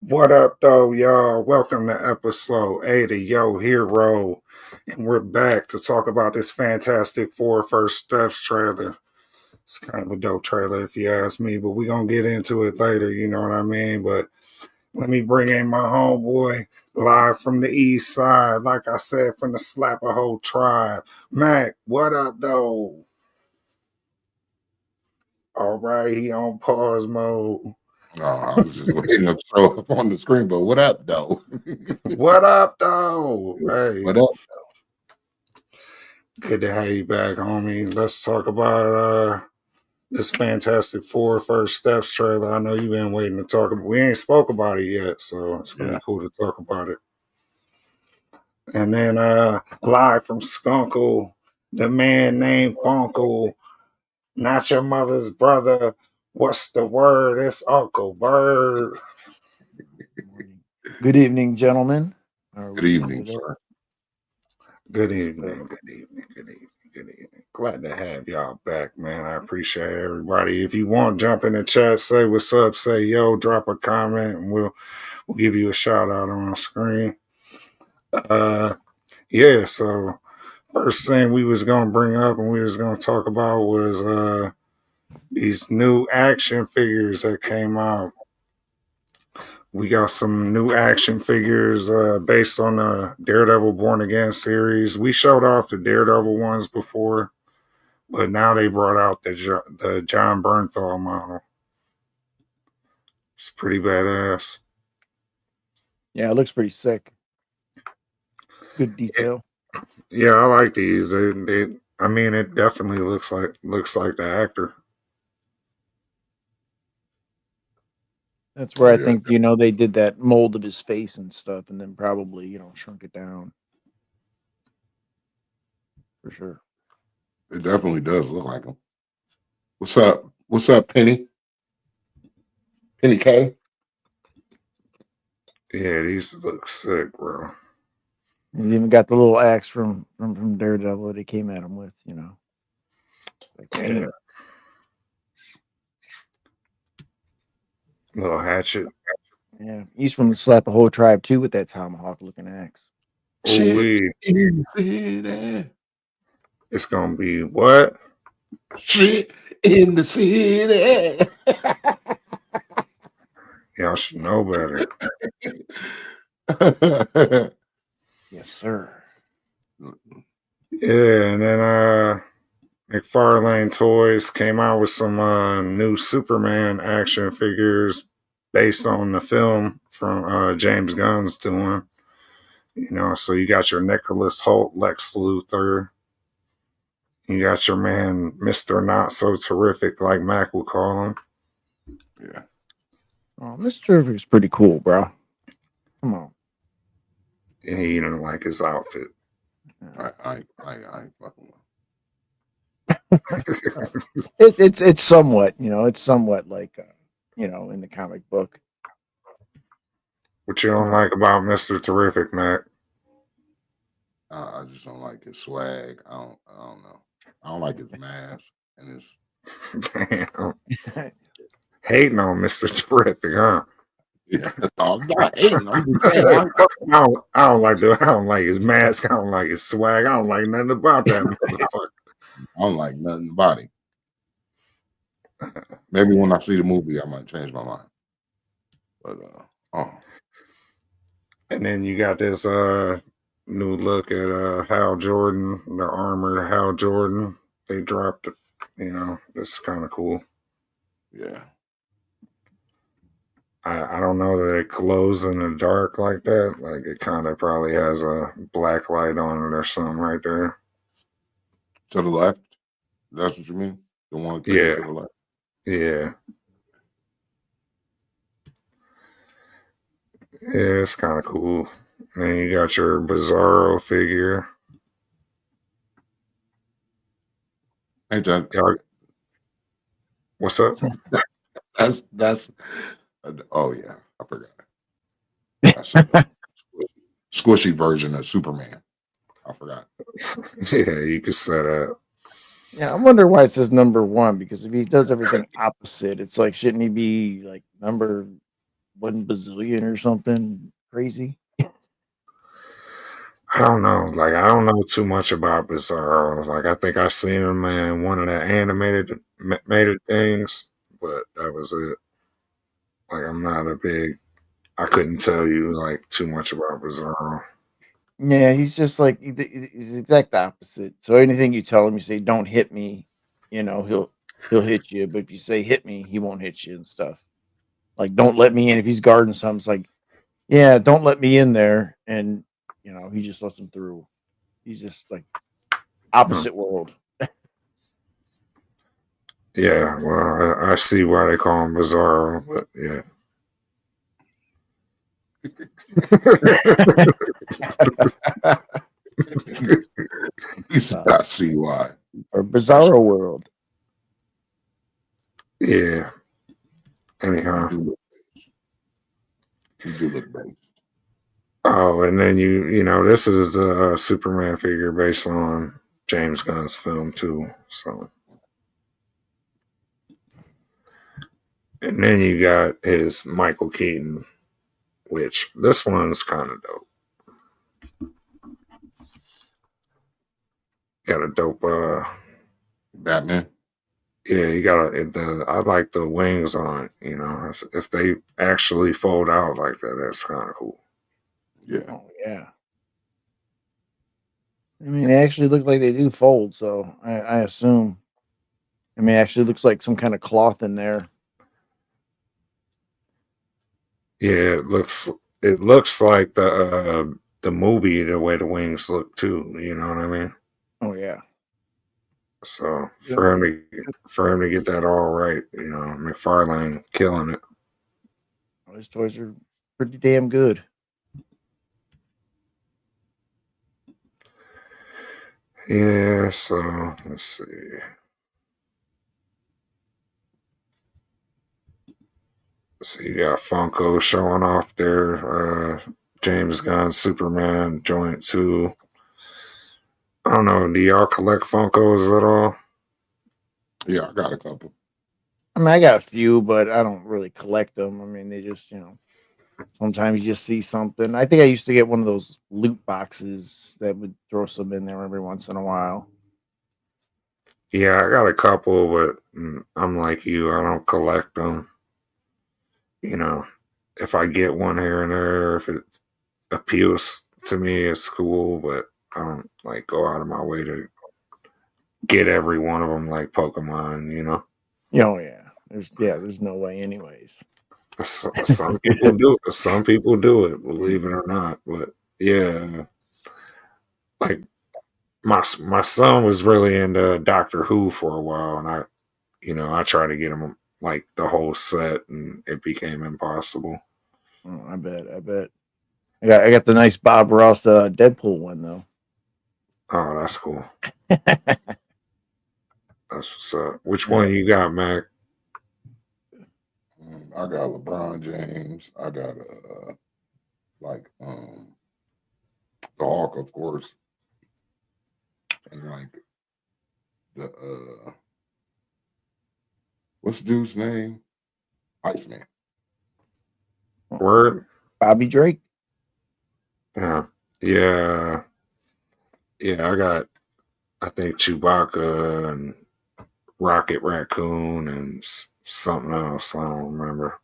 What up, though, y'all? Welcome to episode 80, Yo Hero. And we're back to talk about this Fantastic Four First Steps trailer. It's kind of a dope trailer, if you ask me, but we're going to get into it later, you know what I mean? But let me bring in my homeboy live from the east side, like I said, from the Slap a Whole Tribe. Mac, what up, though? All right, he on pause mode. Oh, I was just waiting to throw up on the screen, but what up, though? What up, though? Hey. What up? Good to have you back, homie. Let's talk about this Fantastic Four First Steps trailer. I know you've been waiting to talk about. We ain't spoke about it yet, so it's gonna be cool to talk about it. And then live from Skunkle, the man named Funkle, not your mother's brother. What's the word? It's Uncle Bird. Good evening, gentlemen. Good evening, sir. Good evening. Good evening. Good evening. Good evening. Glad to have y'all back, man. I appreciate everybody. If you want, jump in the chat, say what's up, say yo, drop a comment, and we'll give you a shout out on the screen. Yeah, so first thing we was gonna bring up and we was gonna talk about was these new action figures that came out. We got some new action figures based on the Daredevil Born Again series. We showed off the Daredevil ones before, but now they brought out the John Bernthal model. It's pretty badass. Yeah, it looks pretty sick. Good detail. Yeah, I like these. I mean, it definitely looks like the actor. That's where I think they did that mold of his face and stuff, and then probably shrunk it down. For sure. It definitely does look like him. What's up? What's up, Penny? Penny K? Yeah, these look sick, bro. He's even got the little axe from Daredevil that he came at him with, Like, yeah. Little hatchet. Yeah, he's from the Slap a Whole Tribe too with that tomahawk looking axe. Shit in the city. It's gonna be what? Shit in the city. Y'all should know better. Yes, sir. Yeah, and then McFarlane Toys came out with some new Superman action figures based on the film from James Gunn's doing. So you got your Nicholas Hoult, Lex Luthor. You got your man, Mr. Not So Terrific, like Mac would call him. Yeah. Oh, Mr. Terrific's pretty cool, bro. Come on. And he didn't like his outfit. I ain't fucking with. It's somewhat, it's somewhat like, in the comic book. What you don't like about Mr. Terrific, Mac? I just don't like his swag. I don't know. I don't like his mask and his. Damn. Hating on Mr. Terrific, huh? Yeah, I'm not hating. I don't like his mask. I don't like his swag. I don't like nothing about that motherfucker. I don't like nothing about him. Maybe when I see the movie, I might change my mind. But And then you got this new look at Hal Jordan, the armored Hal Jordan. They dropped it. This is kind of cool. Yeah. I don't know that it glows in the dark like that. Like it kind of probably has a black light on it or something right there. To the left? That's what you mean? The one to the left? Yeah. Yeah, it's kind of cool. And you got your Bizarro figure. Hey, John. What's up? That's. Oh yeah, I forgot. That's a squishy version of Superman. I forgot. Yeah, you could set up. Yeah, I wonder why it says number 1, because if he does everything opposite, it's like, shouldn't he be like number bazillion or something crazy. I don't know. Like, I don't know too much about Bizarro. Like, I think I seen him in one of the animated things, but that was it. Like, I'm not a big. I couldn't tell you like too much about Bizarro. Yeah, he's just like he's the exact opposite. So anything you tell him, you say, "Don't hit me," he'll hit you. But if you say "hit me," he won't hit you and stuff. Like, "Don't let me in." If he's guarding something, it's like, "Yeah, don't let me in there," and he just lets him through. He's just like opposite world. Yeah, well, I see why they call him Bizarro, but yeah. I see why. Or Bizarro World. Yeah. Anyhow. You do look based. Oh, and then this is a Superman figure based on James Gunn's film too. So, and then you got his Michael Keaton, which this one's kind of dope. Got a dope Batman. Yeah, you got I like the wings on it. If they actually fold out like that, that's kind of cool. Yeah. Oh, yeah. I mean, they actually look like they do fold, so I assume. I mean, it actually looks like some kind of cloth in there. Yeah, it looks like the movie, the way the wings look too. You know what I mean? Oh yeah. So for him to get that all right, McFarlane killing it. Well, his toys are pretty damn good. Yeah, so let's see. So you got Funko showing off their James Gunn Superman joint too. I don't know. Do y'all collect Funkos at all? Yeah, I got a couple. I mean, I got a few, but I don't really collect them. I mean, they just, sometimes you just see something. I think I used to get one of those loot boxes that would throw some in there every once in a while. Yeah, I got a couple, but I'm like you. I don't collect them. If I get one here and there, if it appeals to me, it's cool, but I don't like go out of my way to get every one of them like Pokemon. Oh yeah. There's no way anyways. Some people do it. Some people do it, believe it or not. But yeah, like my son was really into Doctor Who for a while, and I tried to get him like the whole set, and it became impossible. Oh, I bet. I got the nice Bob Ross Deadpool one though. Oh, that's cool. That's what's up. Which one you got, Mac? I got LeBron James. I got the Hawk, of course, and like the what's the dude's name? Iceman. Word? Bobby Drake. Yeah. I think Chewbacca and Rocket Raccoon and something else. I don't remember.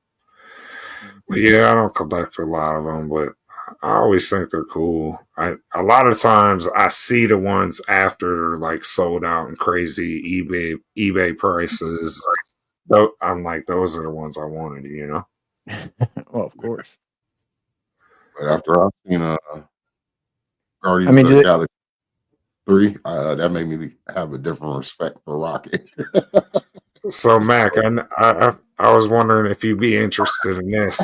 But yeah, I don't collect a lot of them, but I always think they're cool. A lot of times I see the ones after they're like sold out and crazy eBay prices. I'm like, those are the ones I wanted, Well, of course. But after I've seen Guardians of the Galaxy 3, that made me have a different respect for Rocket. So Mac, I was wondering if you'd be interested in this.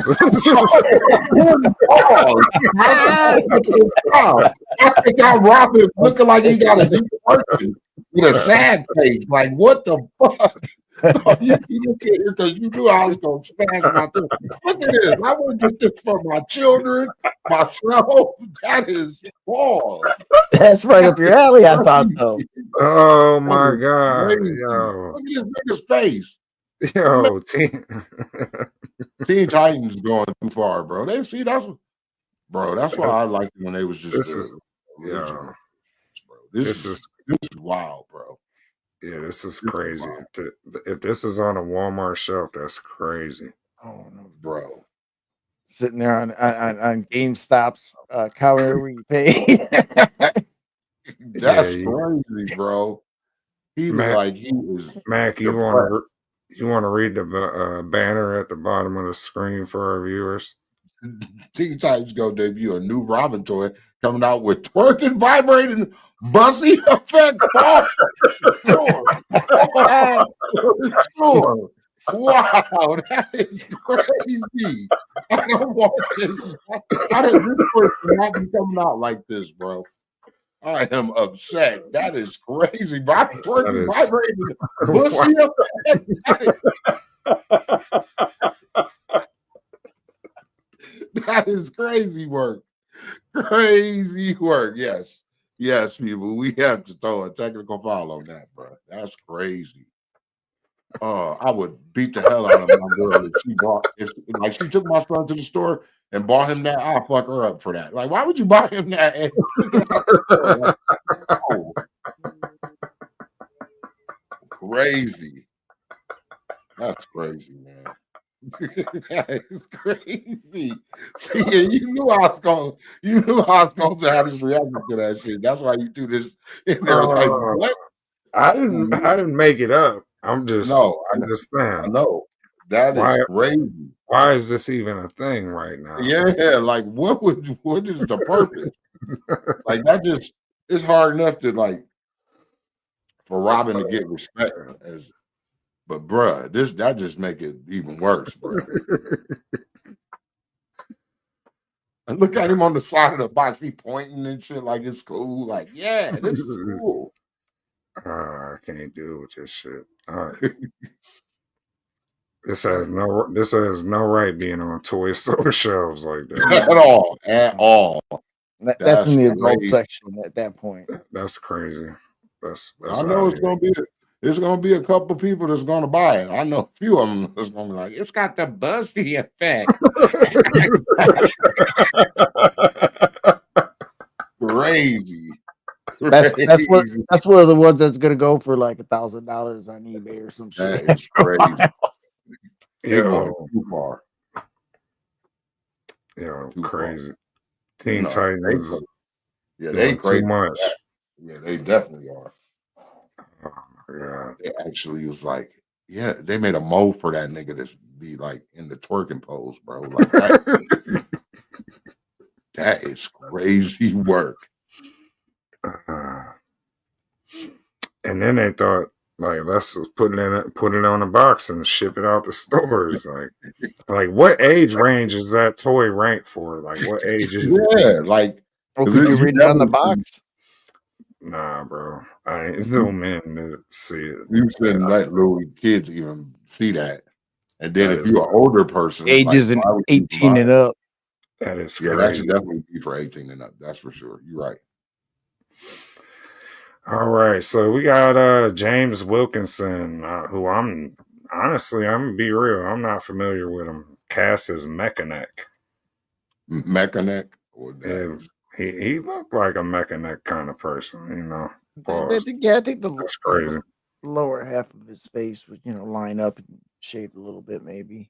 I got Robin looking like he got his working with a sad face. Like, what the fuck? You here because you knew I was going to smash about this. Look at this. I want to get this for my children, myself. That is balls. That's right up your alley, I thought, though. Oh, my God. Yo. Look at his biggest face. Yo, Teen Titans going too far, bro. That's why I liked it when they was just this the is original, yeah, bro. this is This is wild, bro. yeah, this is This is crazy. wild, If this is on a Walmart shelf, that's crazy. Oh no, bro. sitting there on GameStop's counter where you pay. Yeah, That's crazy, bro. He looked Mac, like he was Mac, depressed. you want to read the banner at the bottom of the screen for our viewers? Teen Titans go debut a new Robin toy coming out with twerking, vibrating, bussy effect ball. Sure. Sure. Wow, that is crazy. I don't want this. This toy cannot be coming out like this, bro. I am upset. That is crazy. That Twerking, is vibrating, wow. bussy effect. That is crazy work. Crazy work. Yes. Yes, people. We have to throw a technical foul on that, bro. That's crazy. I would beat the hell out of my girl if she took my son to the store and bought him that. I'll fuck her up for that. Like, why would you buy him that? And take it out the store? Like, oh, crazy. That's crazy, man. That is crazy. See, you knew I was going to have this reaction to that shit. That's why you threw this in there. Like, what? I didn't make it up. I'm just I saying. know. That is crazy. Why is this even a thing right now? Yeah, like what is the purpose? Like it's hard enough to like for Robin to get respect but bruh, that just make it even worse, bruh. And look at him on the side of the box, he pointing and shit like it's cool. Like, yeah, this is cool. I can't deal with this shit. This has no right being on toy store shelves like that. At all. That's in the adult section at that point. That's crazy. That's I know it's gonna be a couple people that's gonna buy it. I know a few of them that's gonna be like, it's got the Buzzfeed effect. Crazy. That's one of the ones that's gonna go for like $1,000 on eBay or some shit. That is crazy. They're going too far. Crazy. Teen Titans. They crazy. Too much. Yeah, they definitely are. Oh my God. It actually was like, yeah, they made a mold for that nigga to be like in the twerking pose, bro. Like that is crazy work. And then they thought, like, let's put it on a box and ship it out to stores. Like what age range is that toy ranked for? Like what age is it? Like could you read it on the box? Nah, bro. I ain't zoom in to see it. You shouldn't let little kids even see that. And then if you're an older person, ages like, 18 and up. That is crazy. That should definitely be for 18 and up. That's for sure. You're right. All right, so we got James Wilkinson, who I'm gonna be real, I'm not familiar with him. Cast as Mechanic. Mechanic? Yeah, he looked like a Mechanic kind of person, you know. I think that's crazy. Lower half of his face would, line up and shave a little bit, maybe.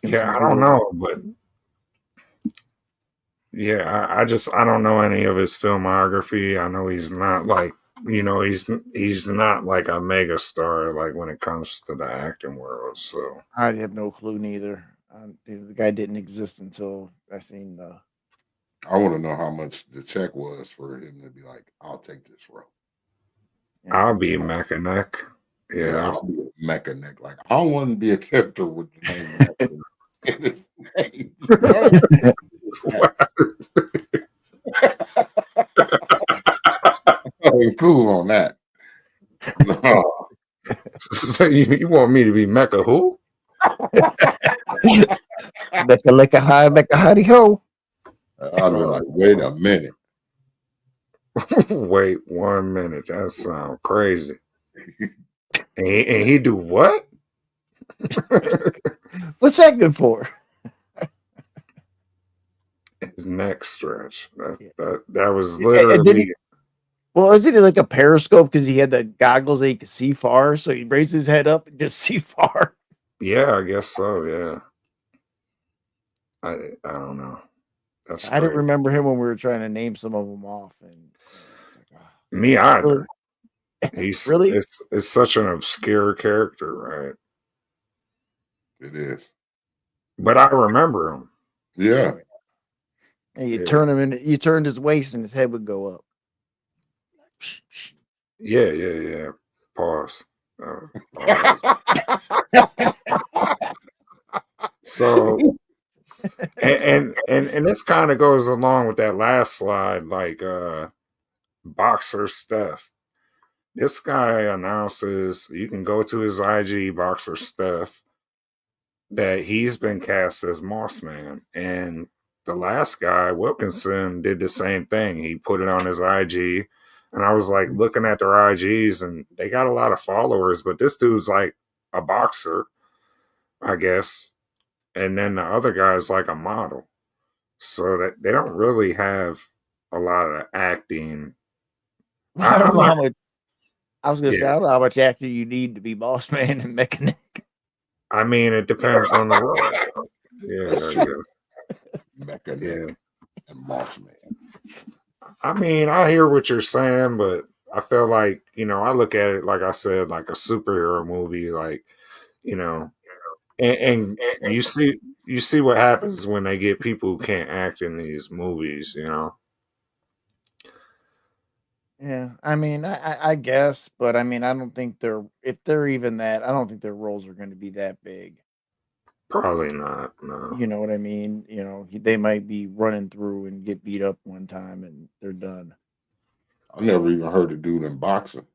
Yeah, I don't know, but yeah, I don't know any of his filmography. I know he's not like, he's not like a mega star like when it comes to the acting world. So I have no clue neither. The guy didn't exist until I seen the. I want to know how much the check was for him to be like, I'll take this role. Yeah. I'll be a Mechanic. Yeah, I'll be a Mechanic. Like I don't want to be a character with the name in his name. Cool on that. No. So you want me to be Mecha who? Mecha like a high, Mecha howdy ho. I'd be like, wait a minute. Wait 1 minute. That sounds crazy. And he do what? What's that good for? His neck stretch. Yeah. That was And did he? literally. Well, isn't it like a periscope because he had the goggles that he could see far, so he raised his head up and just see far. Yeah, I guess so. Yeah. I don't know. That's I didn't crazy. remember him when we were trying to name some of them off, and it's like, Me really? either. He's Really? it's such an obscure character, right? It is. But I remember him. Yeah. And you Yeah. turn him in, you turned his waist, and his head would go up. Yeah. Pause. Pause. So and this kind of goes along with that last slide, like boxer Steph. This guy announces you can go to his IG boxer Steph that he's been cast as Moss Man. And the last guy, Wilkinson, did the same thing. He put it on his IG. And I was like looking at their IGs and they got a lot of followers, but this dude's like a boxer, I guess. And then the other guy's like a model. So that they don't really have a lot of acting. I don't I'm know not, how much. I was gonna say, yeah. I don't know how much acting you need to be Boss Man and Mechanic. I mean, it depends on the role. Yeah. Mechanic and Moss Man. I mean, I hear what you're saying, but I feel like, I look at it, like I said, like a superhero movie, like, you know, and you see what happens when they get people who can't act in these movies. Yeah, I mean, I guess, but I mean, I don't think if they're even that, I don't think their roles are going to be that big. Probably not. No. You know what I mean? They might be running through and get beat up one time and they're done. I never even heard a dude in boxing.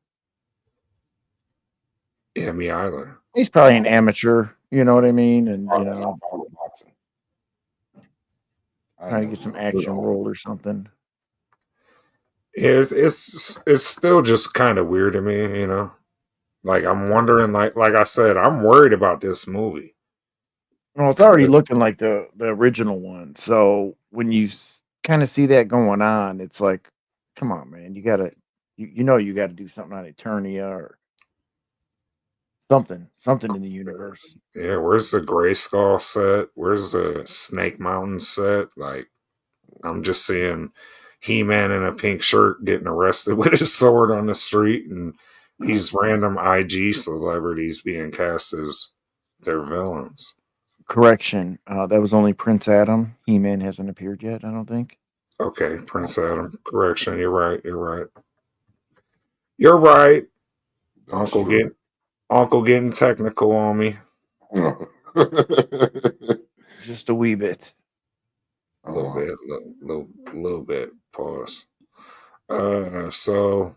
Yeah, me either. He's probably an amateur. You know what I mean? And boxing. trying to get some action role or something. It's still just kind of weird to me. Like I'm wondering, like I said, I'm worried about this movie. Well, it's already looking like the original one. So when you kind of see that going on, it's like, come on, man, you gotta, you gotta do something on Eternia or something in the universe. Yeah, where's the Gray Skull set? Where's the Snake Mountain set? Like, I'm just seeing He-Man in a pink shirt getting arrested with his sword on the street, and these random IG celebrities being cast as their villains. Correction, that was only Prince Adam. He-Man hasn't appeared yet, I don't think. Okay, Prince Adam. Correction, you're right. You're right. Uncle getting technical on me. Just a wee bit. A little bit. Pause. So,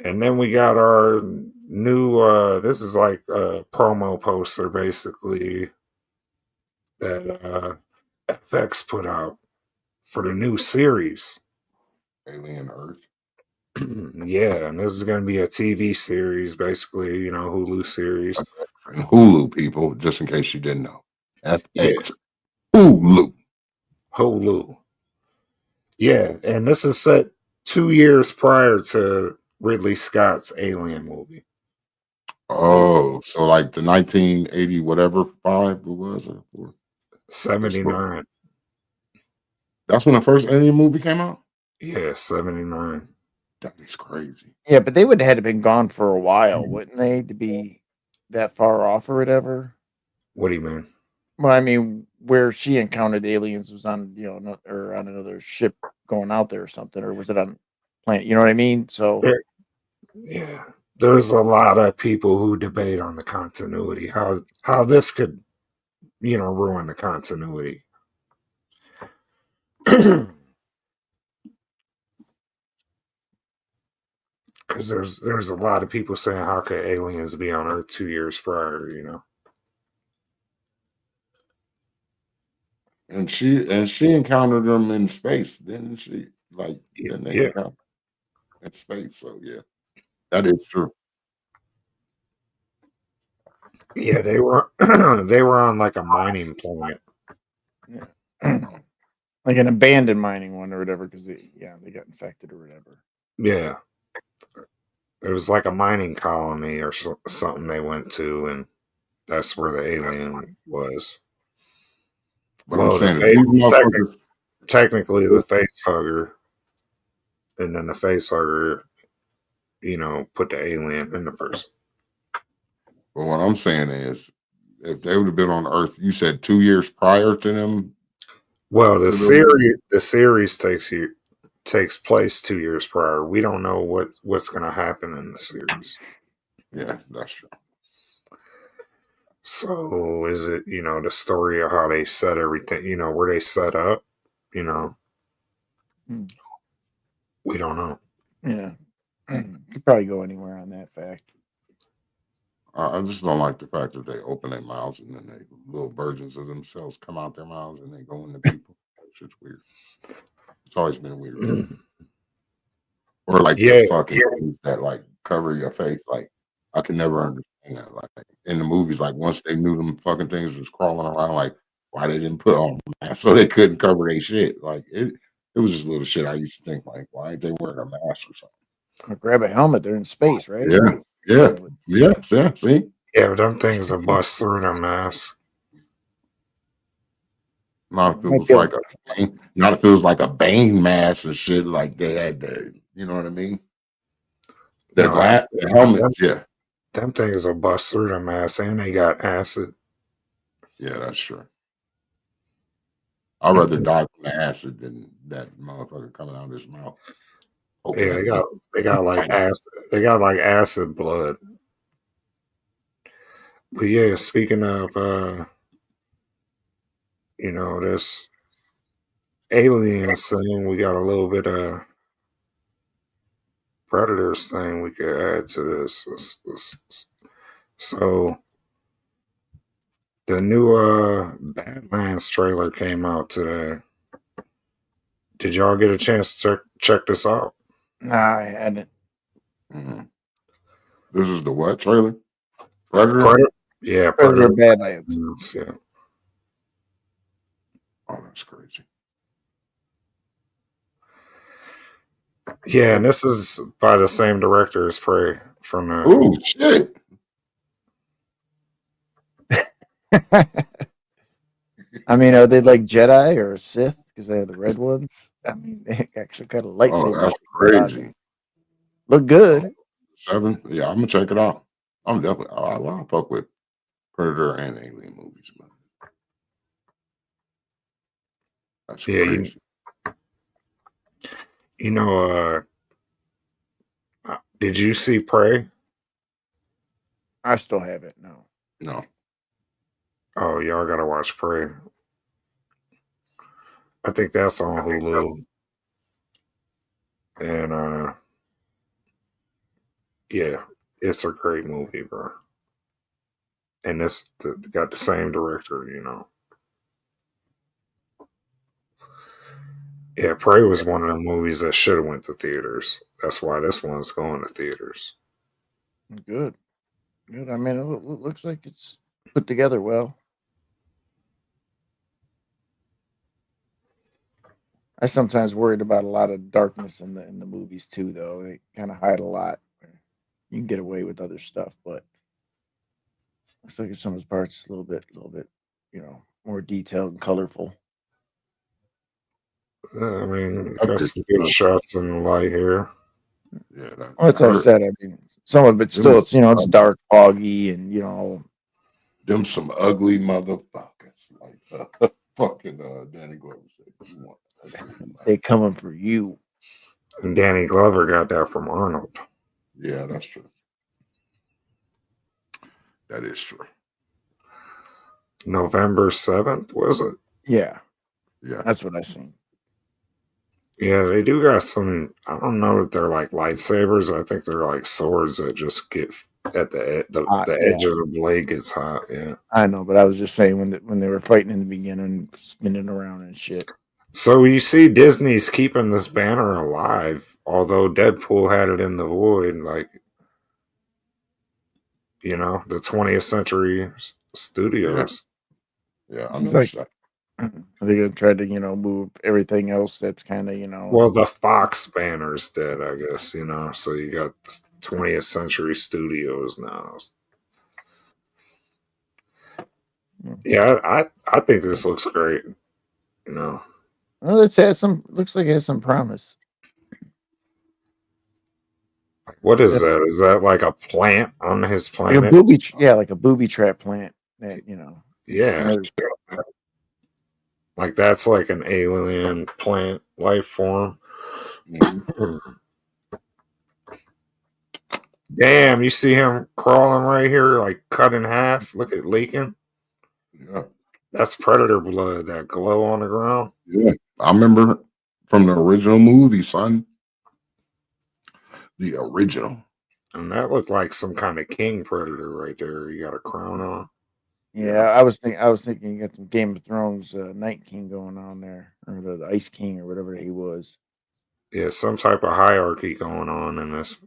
and then we got our new. This is like a promo poster, basically, that FX put out for the new series. Alien Earth. Yeah, and this is going to be a TV series, basically. Hulu series. Hulu, people, just in case you didn't know. FX. Yeah. Hulu. Yeah, and this is set 2 years prior to Ridley Scott's Alien movie. Oh, so like the 1980 whatever 5 it was or 4? 79. That's when the first Alien movie came out? Yeah, 79. That is crazy. Yeah, but they would have had to been gone for a while, wouldn't they, to be that far off or whatever? What do you mean? Well, I mean, where she encountered aliens was on, or on another ship going out there or something, or was it on planet? You know what I mean? So Yeah, there's a lot of people who debate on the continuity, how this could, ruin the continuity. Because there's a lot of people saying, how could aliens be on Earth 2 years prior? And she encountered them in space, didn't she? Like, didn't they Yeah. encounter in space? So yeah, that is true. Yeah, they were they were on like a mining planet. Yeah. Like an abandoned mining one or whatever, because they got infected or whatever. Yeah, it was like a mining colony or something they went to, and that's where the alien was. But I'm Well, saying if these motherfuckers, technically the face hugger, and then the face hugger, put the alien in the person. but what I'm saying is, if they would have been on Earth, you said 2 years prior to them. Well, the series takes place 2 years prior. We don't know what's going to happen in the series. Yeah, that's true. So is it the story of how they set everything? Where they set up? We don't know. Yeah, could probably go anywhere on that fact. I just don't like the fact that they open their mouths and then they little versions of themselves come out their mouths and they go into people. It's just weird. It's always been weird. Or like the Yeah, fucking things that like cover your face. Like I can never understand that. Like in the movies, like once they knew them fucking things was crawling around, like why they didn't put on masks so they couldn't cover their shit. Like it was just little shit I used to think like, why ain't they wearing a mask or something? Or grab a helmet. They're in space, right? Yeah. See, yeah, but them things will bust through their mask. not if it was like not if it was like a Bane mask and shit. Like they had the, you know what I mean? The helmet, yeah. Them things will bust through their mask, and they got acid. Yeah, that's true. I'd rather die from the acid than that motherfucker coming out of his mouth. Yeah, they got like acid. They got like acid blood. But yeah, speaking of this aliens thing, we got a little bit of predators thing we could add to this. So the new Badlands trailer came out today. Did y'all get a chance to check this out? Nah, I hadn't. Mm-hmm. This is the what trailer? Predator? Yeah, Predator Badlands. Yeah. Oh, that's crazy. Yeah, and this is by the same director as Prey from the. Oh shit! I mean, are they like Jedi or Sith because they have the red ones? I mean, they actually got a lightsaber. Oh, that's crazy. Look good. 7? Yeah, I'm gonna check it out. I'm definitely. I'll fuck with Predator and Alien movies, man. That's crazy. Did you see Prey? I still have it. No. Oh, y'all gotta watch Prey. I think that's on Hulu. And yeah, it's a great movie, bro. And it's got the same director, Yeah, Prey was one of the movies that should have went to theaters. That's why this one's going to theaters. Good. I mean, it looks like it's put together well. I sometimes worried about a lot of darkness in the movies too, though. They kind of hide a lot. You can get away with other stuff, but looks like some of his parts a little bit, more detailed and colorful. I mean, got some good shots in the light here. Yeah, that's what I said. I mean, some of it still, it's dark, foggy, and them some ugly motherfuckers like fucking Danny Glover said. They coming for you. And Danny Glover got that from Arnold. Yeah, that's true. That is true. November 7th, was it? Yeah. Yeah. That's what I seen. Yeah, they do got some. I don't know if they're like lightsabers. I think they're like swords that just get at the edge of the blade gets hot. Yeah, I know, but I was just saying when they were fighting in the beginning, spinning around and shit. So you see, Disney's keeping this banner alive, although Deadpool had it in the void. Like, You know, the 20th Century Studios. Yeah, I It's noticed like that. they're gonna try to move everything else that's kind of Well, the Fox banner's dead, I guess. You know, so you got 20th Century Studios now. Yeah, I think this looks great. You know, well, it's had some looks like it has some promise. what is Definitely. that? Is that like a plant on his Like a planet? like a booby trap plant that Yeah, snares. like that's like an alien plant life form. Mhm. Damn, you see him crawling right here, like cut in half. Look at leaking. Yeah, That's predator blood, that glow on the ground. yeah. I remember from the original movie, son. The original. And that looked like some kind of king predator right there. You got a crown on. Yeah, Yeah, I was thinking you got some Game of Thrones Night King going on there, or the Ice King, or whatever he was. Yeah, some type of hierarchy going on in this.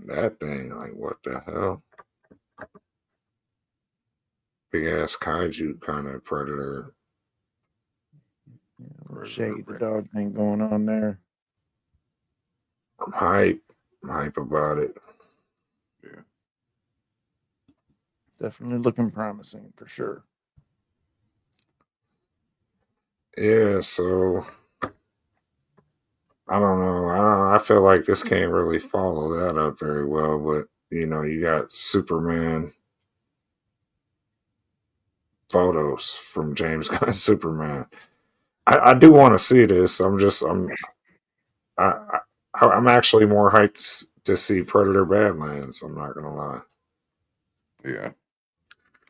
That thing, like, what the hell? Big ass kaiju kind of predator. Yeah, little predator. Shaggy the dog thing going on there. I'm hype. I'm hype about it. Yeah, Definitely looking promising for sure. Yeah, so I don't know. I feel like this can't really follow that up very well, but you know, you got Superman photos from James Gunn's Superman. I do want to see this. I, I'm actually more hyped to see Predator Badlands. I'm not gonna lie. yeah.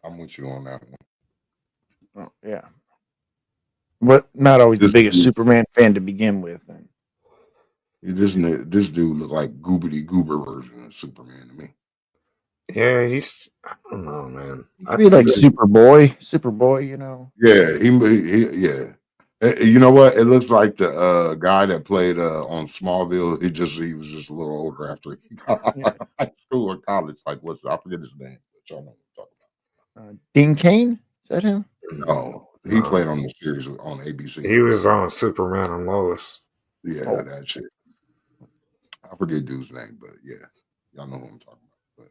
I'm with you on that one. Oh, yeah, but not always the This biggest dude, Superman fan to begin with. Then this dude look like Goobity Goober version of Superman to me. Yeah, he's. I don't know, man. he I could be think like that. Superboy. Yeah, yeah. You know what? It looks like the guy that played on Smallville. He was just a little older after he got out Yeah, of high school or college. Like what's I forget his name, but y'all know what Dean Kane, is that him? I'm talking about. No, he No, played on the series on ABC. he was on Superman and Lois. Yeah, Oh, that shit. I forget dude's name, but yeah, y'all know who I'm talking about.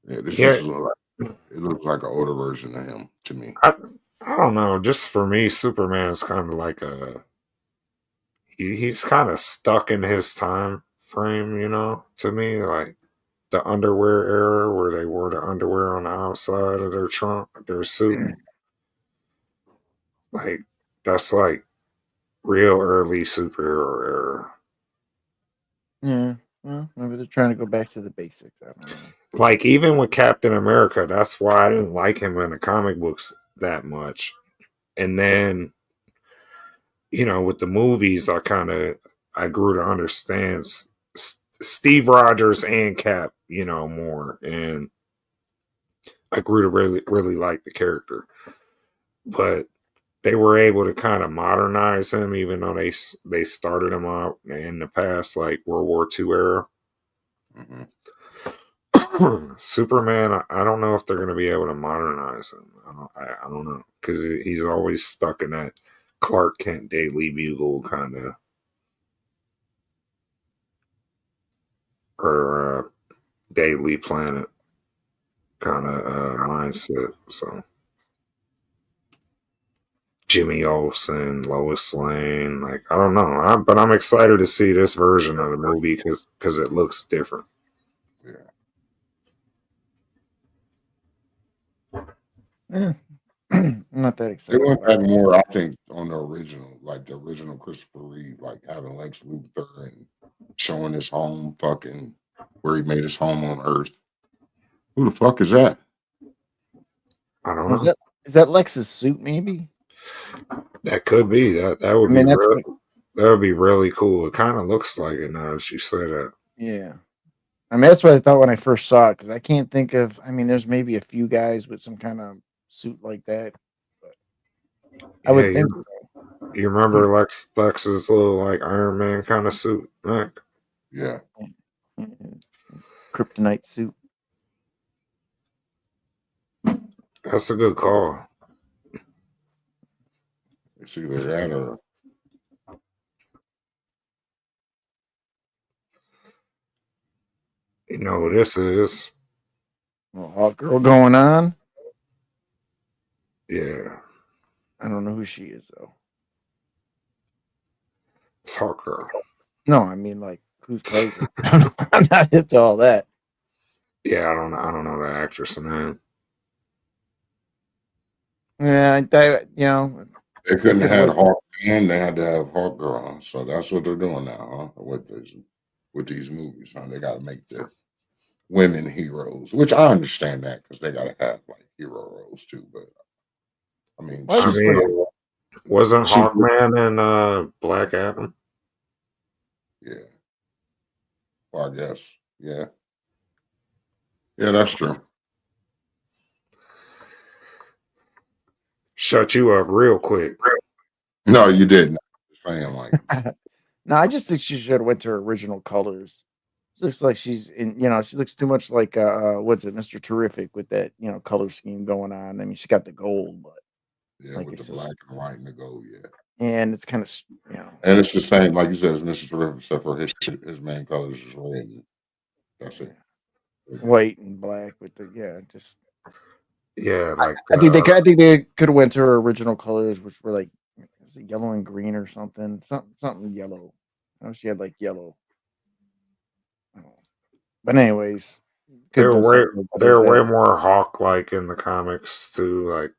But yeah, this Yeah, just look like it looks like an older version of him to me. I. I don't know. Just for me, Superman's kind of like a. He's kind of stuck in his time frame, you know. To me, like the underwear era where they wore the underwear on the outside of their trunk, their suit. Like that's like real early superhero era. yeah. Well, maybe they're trying to go back to the basics. I don't know. Like even with Captain America, that's why I didn't like him in the comic books that much. And then, you know, with the movies, I grew to understand Steve Rogers and Cap, you know, more, and I grew to really like the character. But they were able to kind of modernize him, even though they started him out in the past, like World War II era. Hmm. Superman, I don't know if they're going to be able to modernize him. I don't know because he's always stuck in that Clark Kent Daily Bugle kind of or Daily Planet kind of mindset. So Jimmy Olsen, Lois Lane, like I don't know, but I'm excited to see this version of the movie because it looks different. Yeah. Yeah. I'm not that They excited went about back more, I think, on the original, like the original Christopher Reeve, like having Lex Luthor and showing his home, fucking where he made his home on Earth. Who the fuck is that? I don't it. know. Is that Lex's suit? Maybe. That could be that I would be mean, that's real. what. That would be really cool. It kind of looks like it now that you say that. Yeah. I mean, that's what I thought when I first saw it because I can't think of. I mean, there's maybe a few guys with some kind of suit like that, but I Yeah, would think so. you remember Lex's little like Iron Man kind of suit, Mac? Yeah. Kryptonite suit. That's a good call. It's either that or You know who this is? Well, Hawk Girl going on. Yeah, I don't know who she is though. it's Hawk Girl. No, I mean like who's plays her. I'm not hip to all that. Yeah, I don't know. I don't know the actress name. Yeah, you know, they couldn't it have was- Hawk Man, they had to have Hawk Girl. So that's what they're doing now, huh? With these movies, huh? They got to make the women heroes, which I understand that because they got to have like hero roles too. But I mean, I just wish- Wasn't Super- Hawkman in Black Adam? yeah. Well, I guess, yeah, that's true. Shut you up real quick. No, you didn't. Just saying, like, no, I just think she should have went to her original colors. She looks like she's in, she looks too much like what's it, Mr. Terrific with that, color scheme going on. I mean, she got the gold, but yeah, like with the it's black just, and white and the gold, yeah. and it's kind of, And it's the same, like you said, as Mr. Terrific, except for his main colors is red. And that's it. white and black with the just. Yeah, like I think they could have went to her original colors, which were like was it yellow and green or something, something yellow. I know she had like yellow. But anyways, they're way more Hawk like in the comics too. Like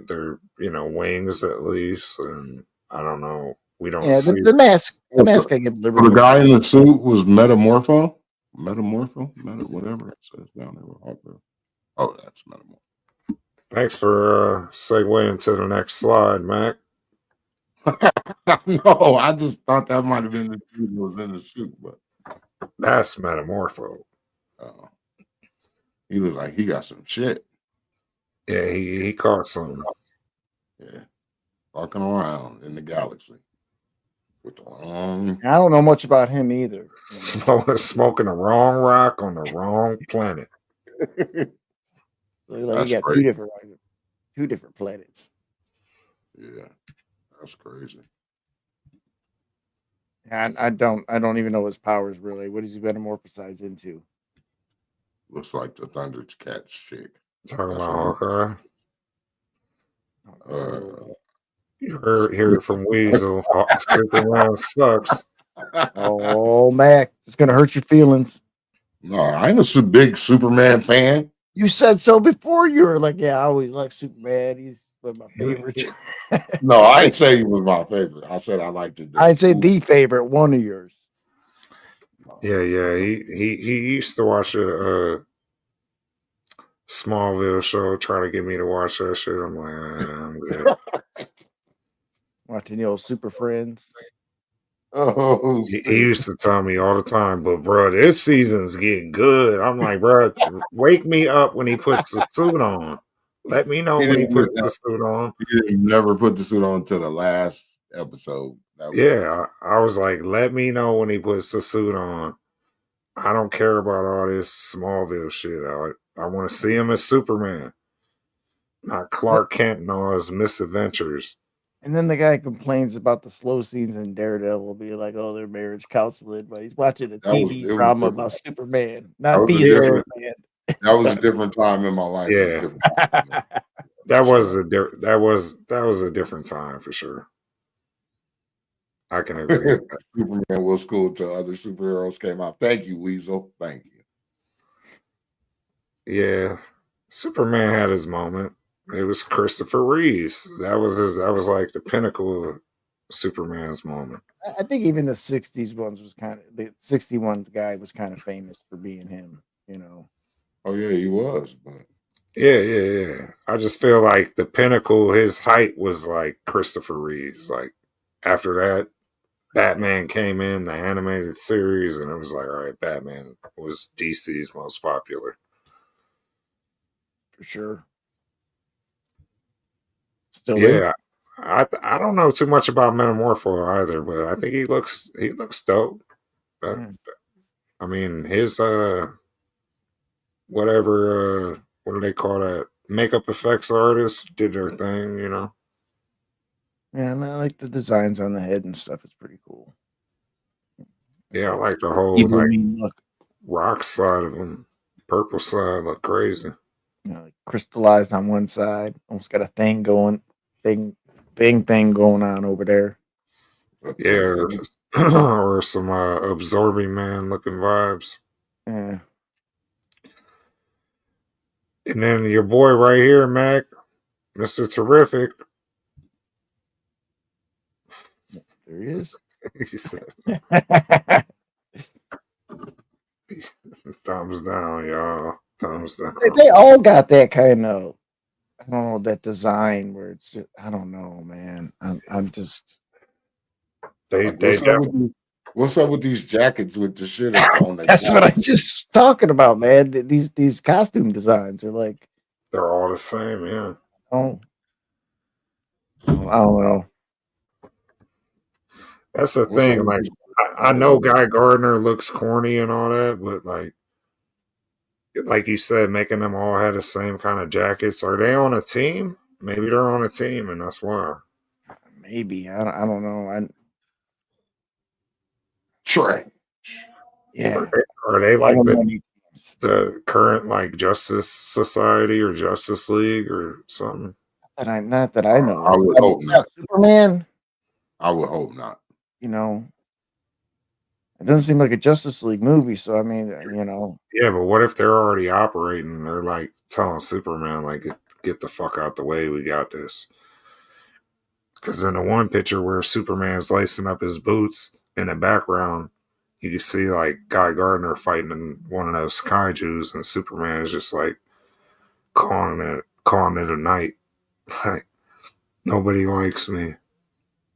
they're wings at least, and I don't know. We don't see the mask. The mask I give liberty. The guy in the suit was Metamorpho, whatever it says down there with Hawk Girl. Oh, that's Metamorpho. Thanks for segueing to the next slide, Mac. No, I just thought that might have been the dude who was in the suit, but that's Metamorpho. He looks like he got some shit. Yeah, he caught some. Yeah, walking around in the galaxy with the long. I don't know much about him either. Smoking the wrong rock on the wrong planet. Like you got two different planets. Yeah, that's crazy. And I don't even know his powers really. What is he metamorphosized into? Looks like the Thundercats chick. Talking about Hawkeye. You heard it from Weasel. Superman sucks. Oh, Mac, it's gonna hurt your feelings. No, I ain't a big Superman fan. You said so before. You were like, "Yeah, I always like Superman. He's one of my favorites." No, I ain't say he was my favorite. I said I liked it. I'd say the favorite, one of yours. Yeah. He used to watch a Smallville show, try to get me to watch that shit. I'm like, I'm good. Watching the old Super Friends. Oh, he used to tell me all the time, but bro, this season's getting good. I'm like, bro, wake me up when he puts the suit on. Let me know when he puts the suit on. He never put the suit on until the last episode. I was like, let me know when he puts the suit on. I don't care about all this Smallville shit. I want to see him as Superman, not Clark Kent and all his misadventures. And then the guy complains about the slow scenes in Daredevil, being like, "Oh, they're marriage counseling," but he's watching a TV drama about Superman, not being Superman. That was a different time in my life. Yeah, that was a different time for sure. I can agree. Superman was cool until other superheroes came out. Thank you, Weasel. Thank you. Yeah, Superman had his moment. It was Christopher Reeves. That was like the pinnacle of Superman's moment. I think even the '60s ones was kind of the '61 guy was kind of famous for being him. Oh yeah, he was. But yeah. I just feel like the pinnacle, his height was like Christopher Reeves. Like after that, Batman came in the animated series, and it was like, all right, Batman was DC's most popular for sure. Still yeah. I don't know too much about Metamorpho either, but I think he looks dope. I mean, his whatever what do they call that? Makeup effects artists did their thing, you know. Yeah, and I like the designs on the head and stuff. It's pretty cool. Yeah, I like the whole Evil like mean look. rock side of them. Purple side look crazy. You know, like crystallized on one side. Almost got a thing going on over there. Yeah, or some absorbing man looking vibes. Yeah. And then your boy right here, Mac, Mr. Terrific. There he is. He said, thumbs down, y'all. Thumbs down. They all got that kind of, I don't know, that design where it's just, I don't know, man. I'm just. What's up with these jackets with the shit on them? That's what I'm just talking about, man. These costume designs are like, they're all the same, yeah. I don't know. That's the thing. Like, I know Guy Gardner looks corny and all that, but like you said, making them all have the same kind of jackets. Are they on a team? Maybe they're on a team, and that's why. Maybe I don't know. Trey. Yeah. Are they like the current like Justice Society or Justice League or something? Not that I know. I would hope not. Superman. I would hope not. You know, it doesn't seem like a Justice League movie. So I mean, you know. Yeah, but what if they're already operating? They're like telling Superman, like, get the fuck out the way. We got this. Because in the one picture where Superman's lacing up his boots, in the background, you can see like Guy Gardner fighting in one of those kaijus, and Superman is just like calling it a night. Like, nobody likes me.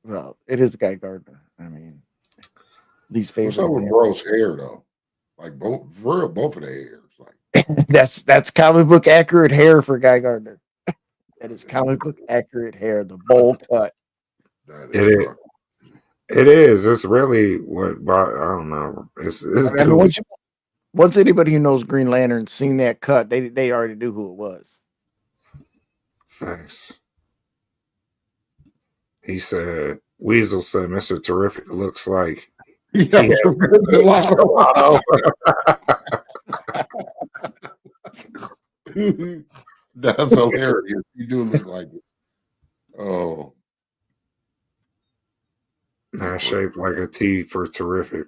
Well, it is Guy Gardner. I mean, these favorite. What's up with bro's hair though? Like both of their hairs. Like that's comic book accurate hair for Guy Gardner. That is comic book accurate hair. The bowl cut. It is. It's really what I don't know. It's I mean, once anybody who knows Green Lantern seen that cut, they already knew who it was. Thanks. He said, Weasel said, Mr. Terrific looks like he has gelato. That's hilarious. You do look like it. Oh. Not shaped like a T for Terrific.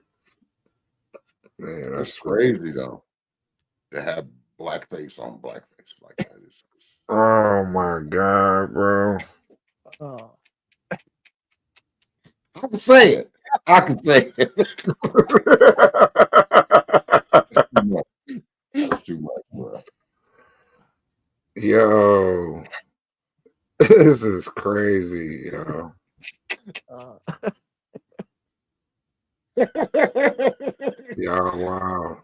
Yeah, that's crazy though. To have blackface on blackface like that is. Oh my god, bro. Oh. I can say it. That's too much, bro. Yo. This is crazy, yo. Yeah, wow.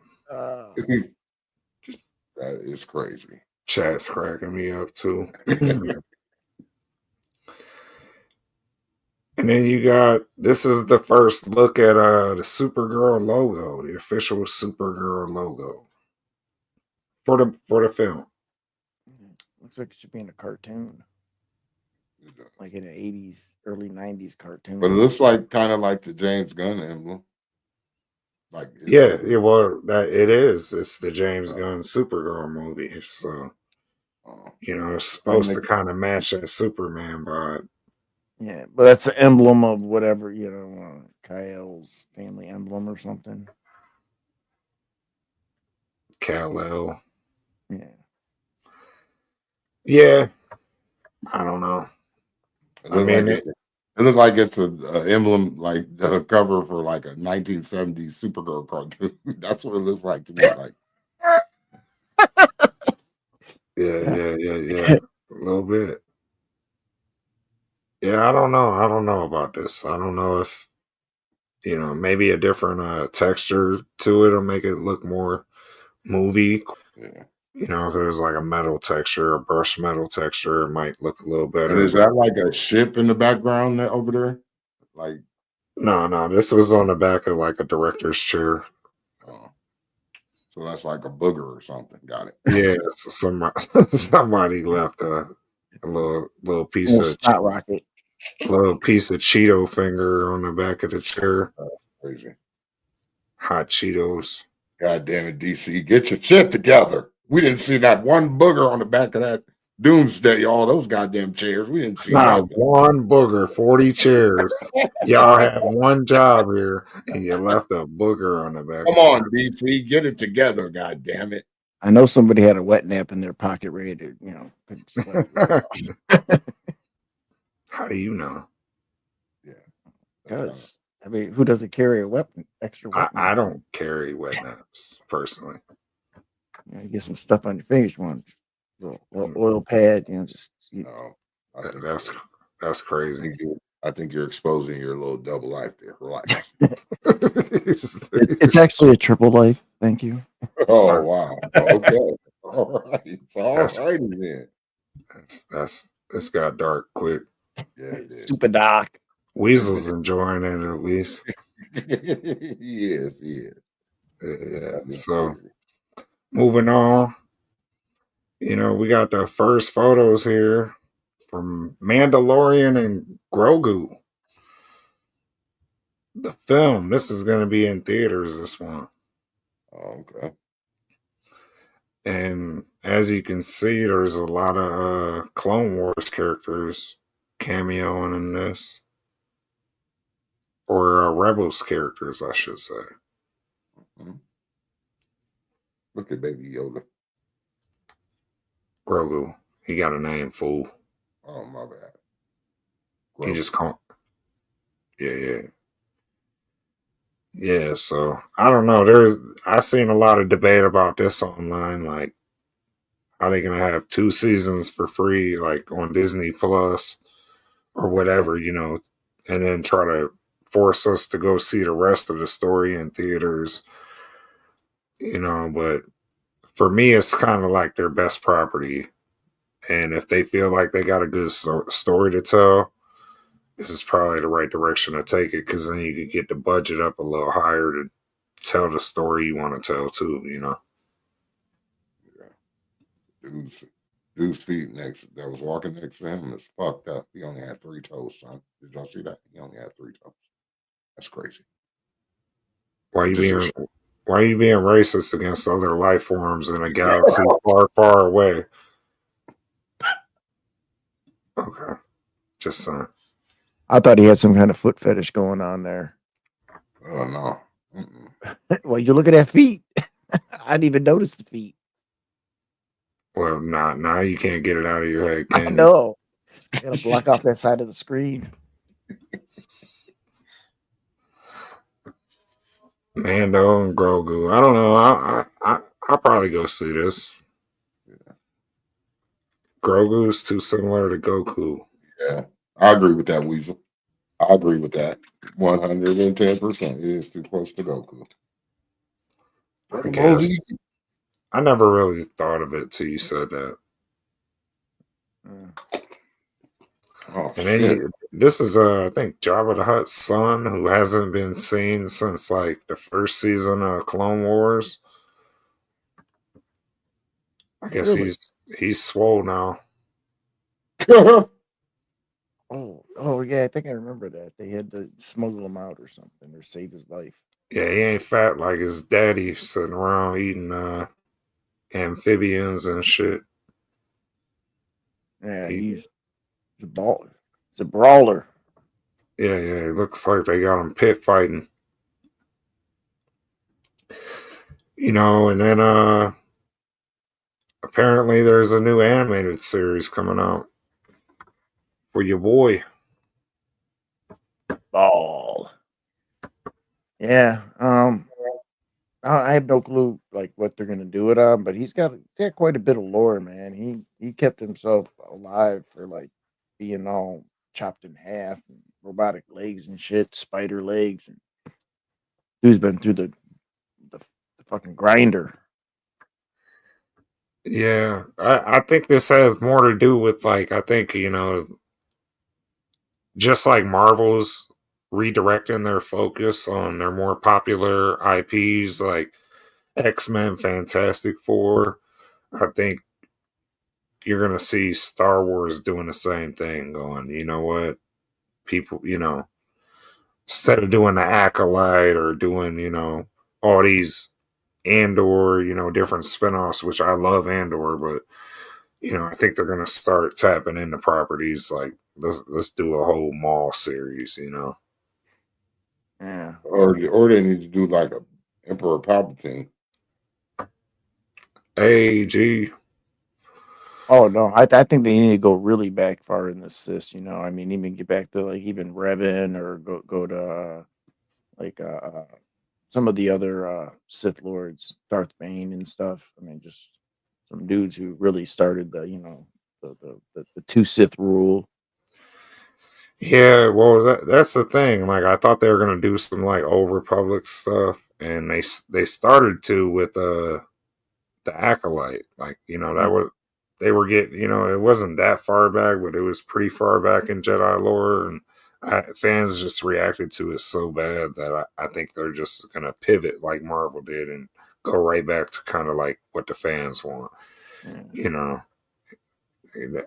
That is crazy. Chat's cracking me up too. And then you got, this is the first look at the Supergirl logo, the official Supergirl logo for the film. Looks like it should be in a cartoon, like in an '80s, early '90s cartoon. But it looks like kind of like the James Gunn emblem. Like well, that it is. It's the James Gunn Supergirl movie, so you know it's supposed to kind of match that Superman vibe. Yeah, but that's the emblem of whatever, you know, Kyle's family emblem or something. Kal-El. Yeah. Yeah. I don't know. It looks like it's an emblem, like the cover for like a 1970s Supergirl cartoon. That's what it looks like to me. Like, yeah. A little bit. Yeah, I don't know about this. I don't know if, you know, maybe a different texture to it will make it look more movie. Yeah. You know, if it was like a metal texture, a brush metal texture, it might look a little better. And is that like a ship in the background over there? Like, no, this was on the back of like a director's chair. Oh. So that's like a booger or something. Got it. Yeah, so somebody left a little piece Little of snot rocket. Cheeto finger on the back of the chair. Crazy. Hot Cheetos. God damn it, DC. Get your shit together. We didn't see that one booger on the back of that Doomsday, all those goddamn chairs. We didn't see Not that. one booger, 40 chairs. Y'all had one job here, and you left a booger on the back. Come on, DC. Get it together, god damn it. I know somebody had a wet nap in their pocket ready to, How do you know? Yeah. because I mean, who doesn't carry a weapon? Extra weapon? I don't carry wet naps personally. You get some stuff on your fingers. You want a little oil pad, just. No, that's crazy. I think you're exposing your little double life there. Relax. It's actually a triple life. Thank you. Oh wow. Okay. All right. All righty then. This got dark quick. Yeah, it did. Super dark. Weasel's enjoying it at least. Yes. Yeah. So moving on. We got the first photos here from Mandalorian and Grogu. The film. This is going to be in theaters this month. Okay. And as you can see, there's a lot of Clone Wars characters cameoing in this. Or Rebels characters, I should say. Mm-hmm. Look at Baby Yoda. Grogu. He got a name, fool. Oh, my bad. Grogu. He just called. Yeah. Yeah, so I don't know. I've seen a lot of debate about this online, like are they gonna have 2 seasons for free, like on Disney Plus or whatever, and then try to force us to go see the rest of the story in theaters, but for me it's kind of like their best property, and if they feel like they got a good story to tell, this is probably the right direction to take it, because then you could get the budget up a little higher to tell the story you want to tell too, Yeah. Dude's feet that was walking next to him is fucked up. He only had 3 toes, son. Did y'all see that? He only had 3 toes. That's crazy. Why you being racist against other life forms in a galaxy far, far away? Okay. Just saying. I thought he had some kind of foot fetish going on there. Oh, no. Well, you look at that feet. I didn't even notice the feet. Well, now you can't get it out of your head, can you? I know. You gotta block off that side of the screen. Mando and Grogu. I don't know. I'll probably go see this. Yeah. Grogu's too similar to Goku. Yeah, I agree with that, Weasel. I agree with that. 110%. It is too close to Goku. I guess. I never really thought of it till you said that. Oh, and then this is I think Jabba the Hutt's son, who hasn't been seen since like the first season of Clone Wars. I guess he's swole now. Oh yeah, I think I remember that. They had to smuggle him out or something, or save his life. Yeah, he ain't fat like his daddy, sitting around eating amphibians and shit. Yeah, he's a baller. He's a brawler. Yeah, it looks like they got him pit fighting. And then apparently there's a new animated series coming out for your boy. Ball. Yeah. I have no clue like what they're gonna do with him, but he's got quite a bit of lore, man. He kept himself alive for like being all chopped in half, and robotic legs and shit, spider legs, and dude's been through the fucking grinder. Yeah, I think this has more to do with like, I think, just like Marvel's redirecting their focus on their more popular IPs, like X-Men, Fantastic Four. I think you're gonna see Star Wars doing the same thing, going, you know what? People, instead of doing the Acolyte or doing, all these Andor, different spinoffs, which I love Andor, but I think they're gonna start tapping into properties like let's do a whole Maul series, Yeah. Or they need to do like a Emperor Palpatine. AG. Oh no, I think they need to go really back far in the Sith. I mean, even get back to like even Revan or go to like some of the other Sith lords, Darth Bane and stuff. I mean, just some dudes who really started the two Sith rule. Yeah, well, that's the thing. Like, I thought they were gonna do some like old Republic stuff, and they started to with the Acolyte. Like, that was they were getting. It wasn't that far back, but it was pretty far back in Jedi lore, and fans just reacted to it so bad that I think they're just gonna pivot like Marvel did and go right back to kind of like what the fans want. Yeah.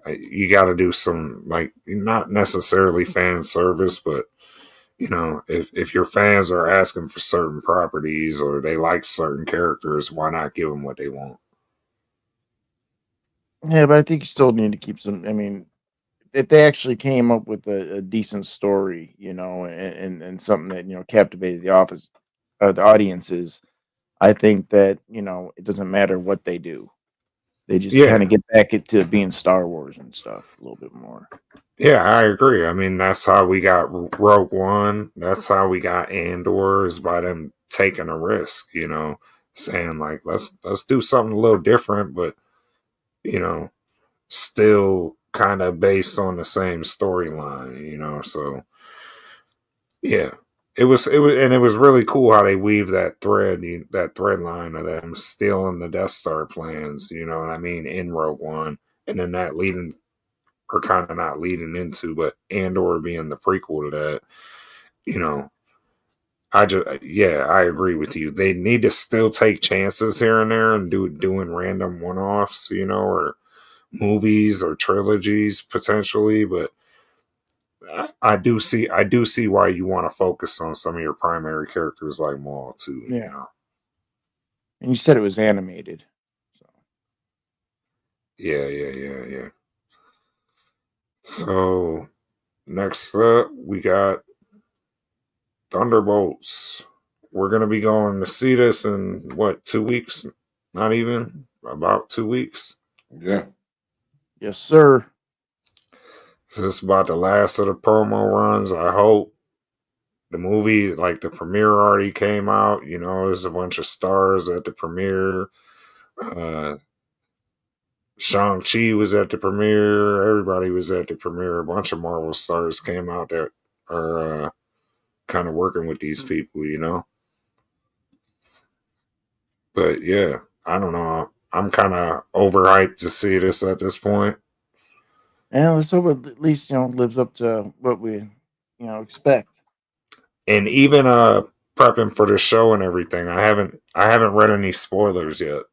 You got to do some like not necessarily fan service, but if your fans are asking for certain properties or they like certain characters, why not give them what they want? Yeah, but I think you still need to keep some. I mean, if they actually came up with a decent story, and something that captivated the audiences, I think that it doesn't matter what they do. They just kind Yeah, of get back into being Star Wars and stuff a little bit more. yeah, I agree. I mean, that's how we got Rogue One. That's how we got Andor, is by them taking a risk. Saying like let's do something a little different, but you know still kind of based on the same storyline. So yeah, and it was really cool how they weave that thread line of them stealing the Death Star plans. You know what I mean, in Rogue One, and then that leading or kind of not leading into, but Andor being the prequel to that. You know, I agree with you. They need to still take chances here and there and doing random one offs, or movies or trilogies potentially, but I do see why you want to focus on some of your primary characters like Maul too. Yeah, and you said it was animated, so Yeah, yeah, yeah, yeah. So next up, we got Thunderbolts. We're gonna be going to see this in what, 2 weeks? Not even about 2 weeks. Yeah. yes, sir. So this is about the last of the promo runs. I hope the movie, like the premiere, already came out. There's a bunch of stars at the premiere. Uh, Shang-Chi was at the premiere. Everybody was at the premiere. A bunch of Marvel stars came out that are kind of working with these people. But yeah, I don't know. I'm kind of overhyped to see this at this point. And let's hope it at least lives up to what we expect. And even prepping for the show and everything, I haven't read any spoilers yet. No,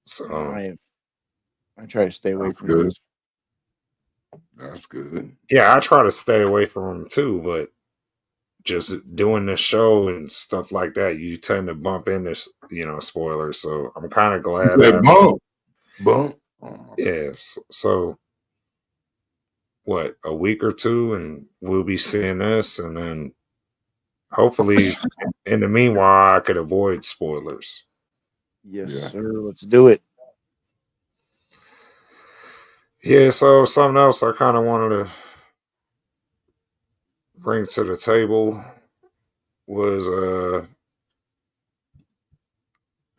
So I try to stay away That's from good. those. That's good. yeah, I try to stay away from them too, but just doing the show and stuff like that, you tend to bump into spoilers. So I'm kind of You glad. said bump. Bump. Yeah. So what, a week or two, and we'll be seeing this, and then hopefully, in the meanwhile, I could avoid spoilers. Yes, Yeah. sir. Let's do it. Yeah. So something else I kind of wanted to bring to the table was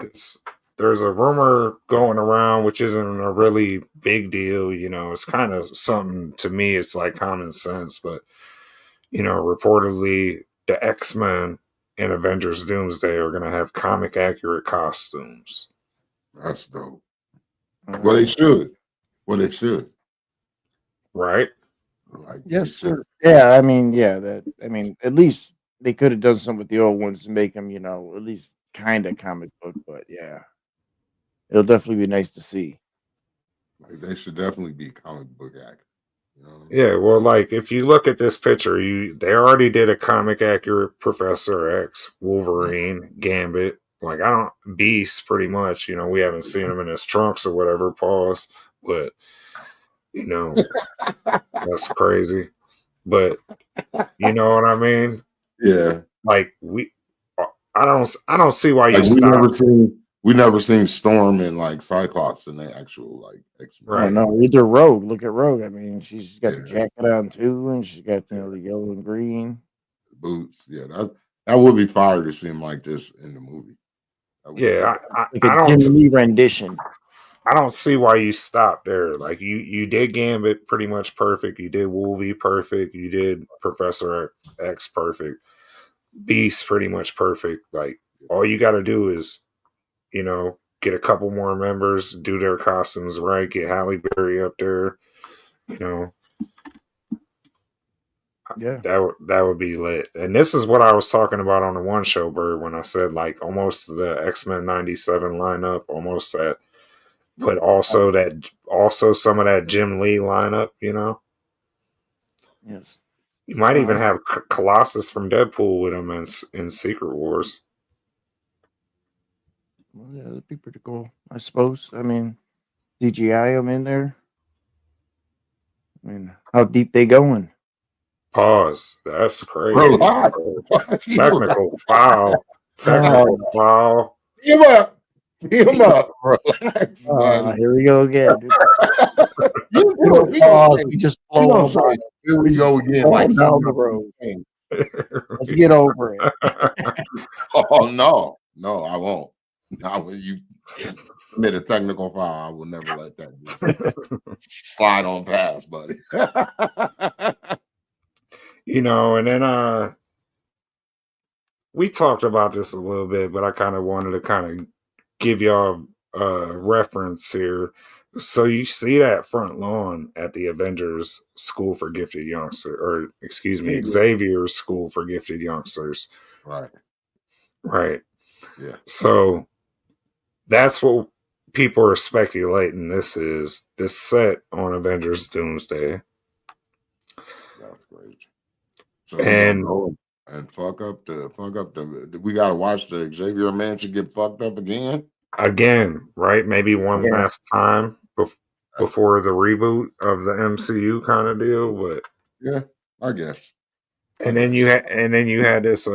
it's, there's a rumor going around, which isn't a really big deal. It's kind of something to me. It's like common sense, but reportedly the X-Men and Avengers Doomsday are going to have comic accurate costumes. That's dope. Well, they should. Well, they should. Right? Like, Yes, sir. Yeah, I mean, at least they could have done something with the old ones to make them, at least kind of comic book, but yeah, it'll definitely be nice to see. Like they should definitely be comic book actors. You know what I mean? Yeah, well, like if you look at this picture, they already did a comic accurate Professor X, Wolverine, Gambit. Like I don't Beast, pretty much. You know, we haven't seen him in his trunks or whatever. Pause, but you know that's crazy. But you know what I mean? Yeah. Like I don't see why you Like stop. we never seen Storm and like Cyclops in the actual like X-Men. Oh Right. no, either Rogue. Look at Rogue. I mean, she's got the Yeah. jacket on too, and she's got the yellow and green. Boots. Yeah, that would be fire to see him like this in the movie. That would Yeah, Like a Jim Lee rendition. I don't see why you stopped there. Like you did Gambit pretty much perfect. You did Wolvie perfect. You did Professor X perfect. Beast pretty much perfect. Like all you got to do is, you know, get a couple more members, do their costumes right, get Halle Berry up there. You know, Yeah. that would be lit. And this is what I was talking about on the one show, Bird, when I said like almost the X-Men 97 lineup, almost that, but also some of that Jim Lee lineup, you know. Yes. You might even have Colossus from Deadpool with him in Secret Wars. Well, yeah, that'd be pretty cool, I suppose. I mean, CGI them in there. I mean, how deep they going? Pause. That's crazy. Relax. Technical foul. Technical foul. Give up. Relax. Here we go again. We just blow up. Here we go again. Like down the road. Let's get over it. Oh no, I won't. Not when you commit a technical foul, I will never let that slide on past, buddy. You know, and then we talked about this a little bit, but I kind of wanted to kind of give y'all a reference here. So you see that front lawn at the Avengers School for Gifted Youngsters, or excuse me, Xavier's School for Gifted Youngsters. Right. Yeah. So that's what people are speculating this is, this set on Avengers Doomsday. That's great. So and fuck up the we gotta watch the Xavier Mansion get fucked up again, right? Maybe one last time before the reboot of the MCU kind of deal, but yeah, I guess. And then you had this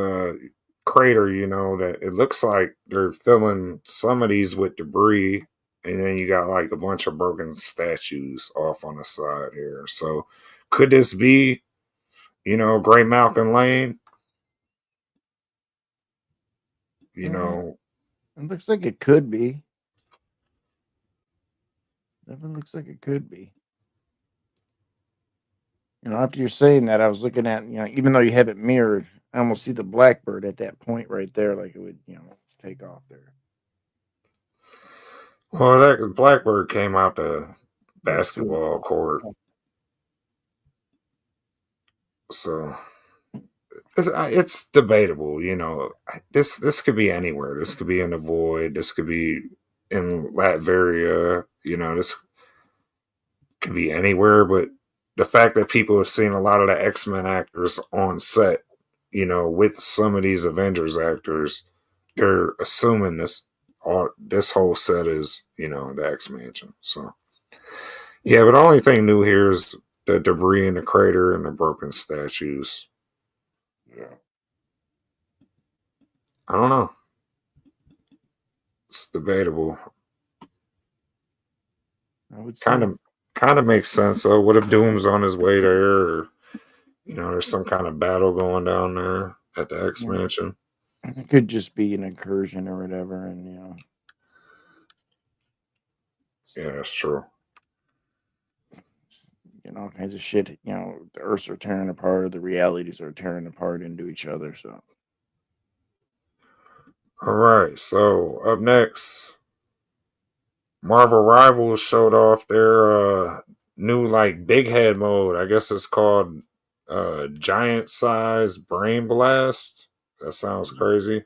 crater, you know, that it looks like they're filling some of these with debris, and then you got like a bunch of broken statues off on the side here. So could this be, you know, Great Malcolm Lane? You know, it looks like it could be. Definitely looks like it could be. You know, after you're saying that, I was looking at, you know, even though you have it mirrored, I almost see the Blackbird at that point right there, like it would, you know, take off there. Well, that Blackbird came out the basketball court, so it's debatable. You know, this could be anywhere. This could be in the void. This could be in Latveria. You know, this could be anywhere. But the fact that people have seen a lot of the X-Men actors on set, you know, with some of these Avengers actors, they're assuming this whole set is, you know, the X-Mansion. So yeah, but the only thing new here is the debris in the crater and the broken statues. Yeah. I don't know. It's debatable. Kind of makes sense though. What if Doom's on his way there, or you know, there's some kind of battle going down there at the X Mansion? It could just be an incursion or whatever, and you know. Yeah, that's true. You know, all kinds of shit. You know, the Earths are tearing apart, or the realities are tearing apart into each other. So. All right. So up next, Marvel Rivals showed off their new like big head mode. I guess it's called giant size brain blast. That sounds crazy.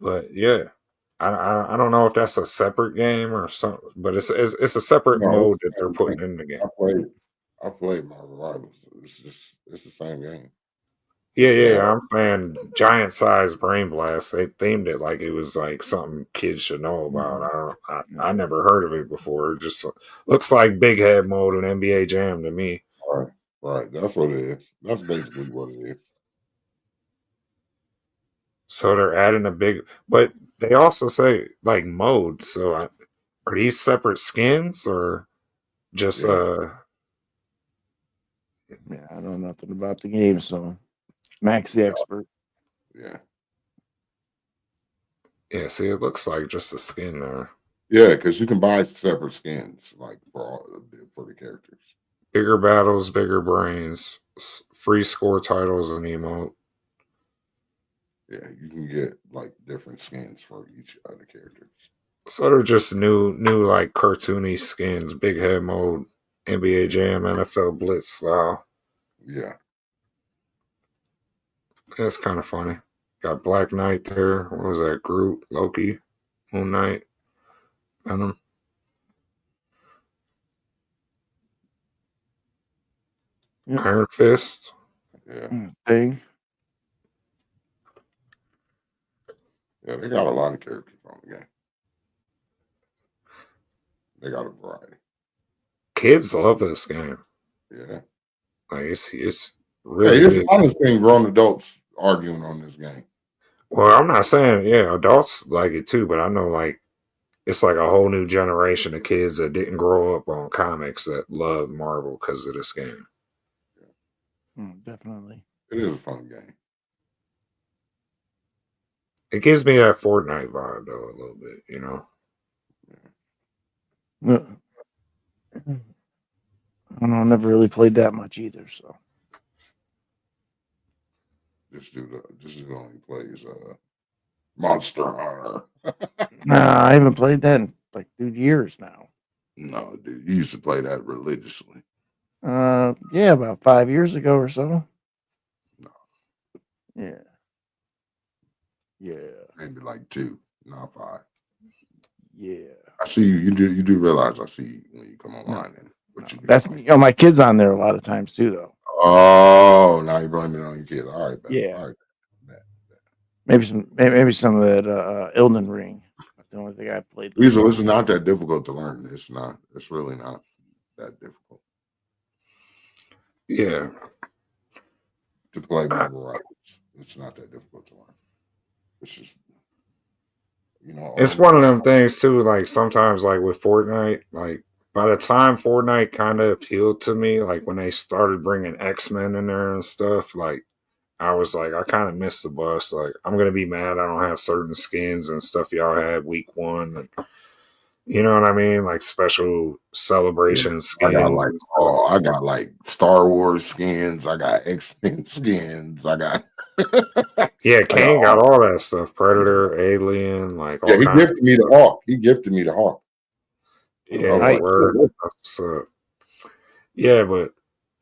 But yeah, I don't know if that's a separate game or something, but it's a separate No, it's mode the that they're same putting thing. in the game. I played I played Marvel Rivals. It's the same game. Yeah, Just they yeah, have I'm saying giant size brain blast. They themed it like it was like something kids should know about. I never heard of it before. It just looks like Big Head mode in NBA Jam to me. right, right. That's what it is. That's basically what it is. So they're adding a big, but they also say like mode. So are these separate skins or just Yeah, Yeah, I know nothing about the game, so Max the expert. yeah, yeah? See, it looks like just a skin there. yeah. Because you can buy separate skins like for the characters. Bigger battles, bigger brains, free score titles, and emote. Yeah, you can get like different skins for each of the characters. So they're just new like cartoony skins, big head mode, NBA Jam, NFL Blitz style. Yeah, That's kind of funny. Got Black Knight there. What was that? Groot, Loki, Moon Knight, Venom. Yep. Iron Fist. yeah, Thing. yeah. They got a lot of characters on the game. They got a variety. Kids love this game. Yeah. Like it's Hey, really it's big. honestly grown adults arguing on this game. Well, I'm not saying yeah, adults like it too, but I know like it's like a whole new generation of kids that didn't grow up on comics that love Marvel because of this game. Definitely. It is a fun game. It gives me that Fortnite vibe though a little bit, you know. I don't know. I never really played that much either. So This dude only plays Monster Hunter. nah, I haven't played that in like 2 years now. No, dude, you used to play that religiously. Yeah, about 5 years ago or so. No, Yeah, yeah, maybe like 2, not 5. yeah. I see you. You do realize I see you when you come No, online and what you do. that's my kids on there a lot of times too, though. Oh, now you're blaming it on your kids. All right, bet. Yeah, All right, bet. maybe some of that Elden Ring. That's the only thing I played. So it's not that difficult to learn. It's not. It's really not that difficult Yeah. to play Marvel Rivals. It's not that difficult to learn. It's just It's one of them things too, like sometimes like with Fortnite, like by the time Fortnite kind of appealed to me, like when they started bringing X-Men in there and stuff, like I was like, I kind of missed the bus. Like I'm gonna be mad I don't have certain skins and stuff y'all had week one. And, you know what I mean? Like special celebration skins and stuff. I got like Star Wars skins. I got X-Men skins. I got Yeah, I got Kane got all. all that stuff. Predator, Alien, like Yeah, all kinds of stuff. He gifted me the Hawk. I was Yeah, like, Nice. word. That's what's up. Yeah, but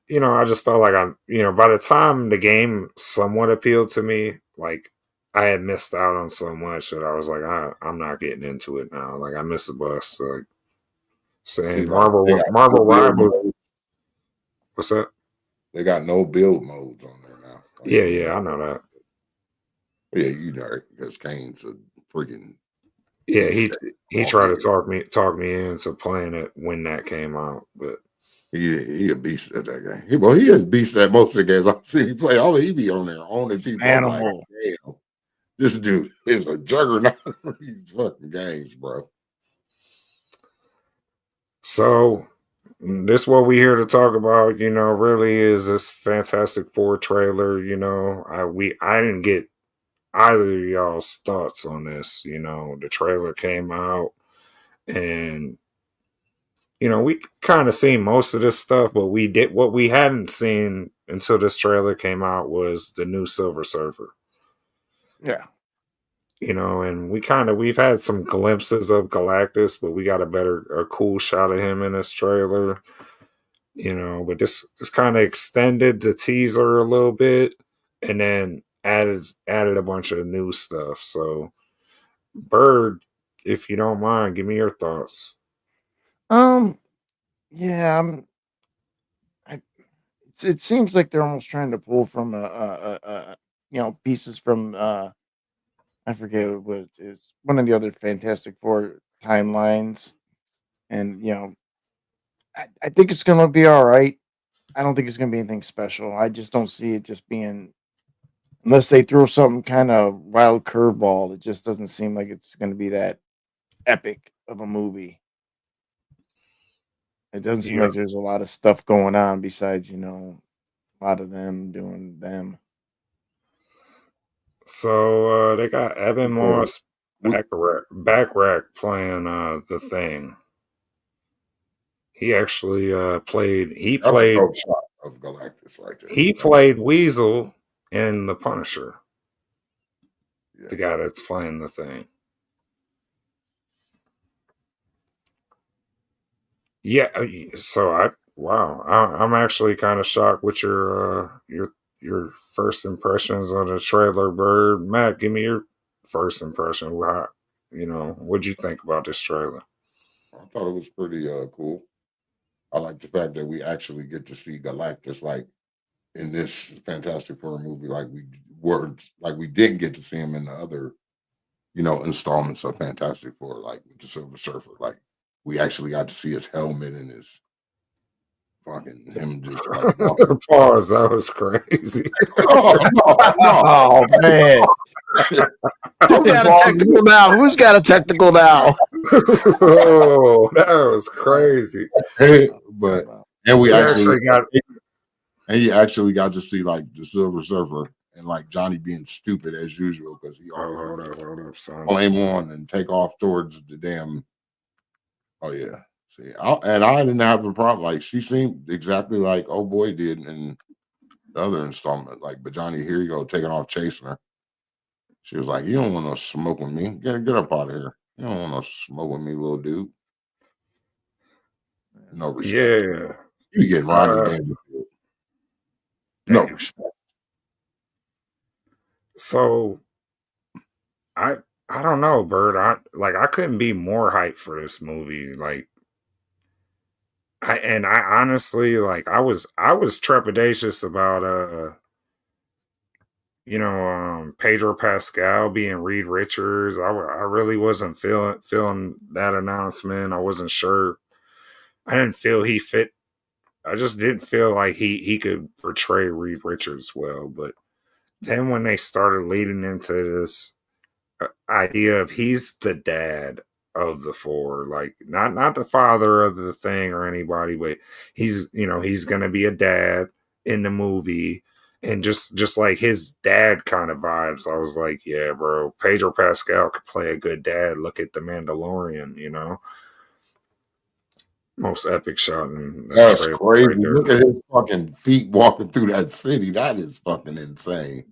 I just felt like by the time the game somewhat appealed to me, like I had missed out on so much that I was like, I'm not getting into it now. Like I missed the bus. So, like see, saying like they got no Marvel build Rival. modes. What's that? They got no build modes on there now. Like Yeah, you yeah, know, I know that. yeah, you know it because Kane's a freaking Yeah, beast. he tried to talk me into playing it when that came out, but He a beast at that game. He is a beast at most of the games I see he play. All he be on there owning people. I'm like, Animal. damn, this dude is a juggernaut of these fucking games, bro. so this what we here to talk about, really is this Fantastic Four trailer, I didn't get either of y'all's thoughts on this. The trailer came out and we kind of seen most of this stuff, but what we hadn't seen until this trailer came out was the new Silver Surfer. Yeah. And we've had some glimpses of Galactus, but we got a cool shot of him in this trailer. But this kind of extended the teaser a little bit and then added a bunch of new stuff. So Bird, if you don't mind, give me your thoughts. Yeah, it seems like they're almost trying to pull from pieces from I forget what it is, one of the other Fantastic Four timelines, and I think it's gonna be all right. I don't think it's gonna be anything special. I just don't see it just being, unless they throw some kind of wild curveball. It just doesn't seem like it's gonna be that epic of a movie. It doesn't seem Yeah. like there's a lot of stuff going on besides a lot of them doing them. So they got Evan Yeah. Moss Backrack playing the Thing. He actually played. That's a dope shot of Galactus right there. He played Weasel in The Punisher. Yeah. The guy that's playing the Thing. Yeah. So I'm actually kind of shocked with your first impressions on the trailer, Bird. Matt, give me your first impression. What'd you think about this trailer? I thought it was pretty cool. I like the fact that we actually get to see Galactus like in this Fantastic Four movie, like we didn't get to see him in the other, installments of Fantastic Four, like with the Silver Surfer. Like we actually got to see his helmet and his fucking him just like walking. Pause. That was crazy. Oh no, Oh man, who's got a technical now? Who's got a technical now? Oh, that was crazy. but and we We actually got. and you actually got to see like the Silver Surfer and like Johnny being stupid as usual because he Oh, always hold up, son. flame on and take off towards the damn. Oh yeah, see, I didn't have a problem. Like she seemed exactly like oh boy did in the other installment. Like, but Johnny, here you go, taking off chasing her. She was like, "You don't want no smoke with me. Get up out of here. You don't want no smoke with me, little dude. No respect. Yeah. You getting Ronnie Dangerfield. No respect." So I don't know, Bird. I couldn't be more hyped for this movie. Like I honestly I was trepidatious about Pedro Pascal being Reed Richards. I really wasn't feeling that announcement. I wasn't sure. I didn't feel he fit. I just didn't feel like he could portray Reed Richards well. But then when they started leading into this idea of he's the dad of the four, like not the father of the Thing or anybody, but he's gonna be a dad in the movie, and just like his dad kind of vibes. I was like, yeah, bro, Pedro Pascal could play a good dad. Look at the Mandalorian, most epic shot in the That's trailer crazy. right there. Look at his fucking feet walking through that city. That is fucking insane.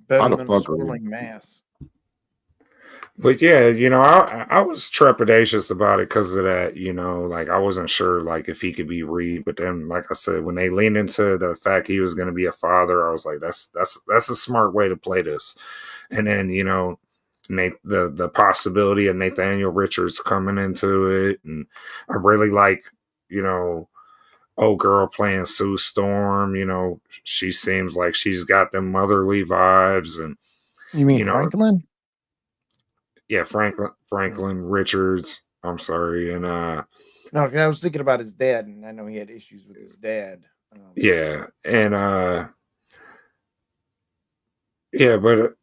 How Better the than fuck a are swirling mass. But yeah, I was trepidatious about it because of that. Like I wasn't sure like if he could be Reed, but then like I said, when they leaned into the fact he was going to be a father, I was like, that's a smart way to play this. And then the possibility of Nathaniel Richards coming into it, and I really like old girl playing Sue Storm. She seems like she's got them motherly vibes, and You mean Franklin? yeah, Franklin Richards. I'm sorry, and No, 'cause I was thinking about his dad, and I know he had issues with his dad. yeah, and yeah, but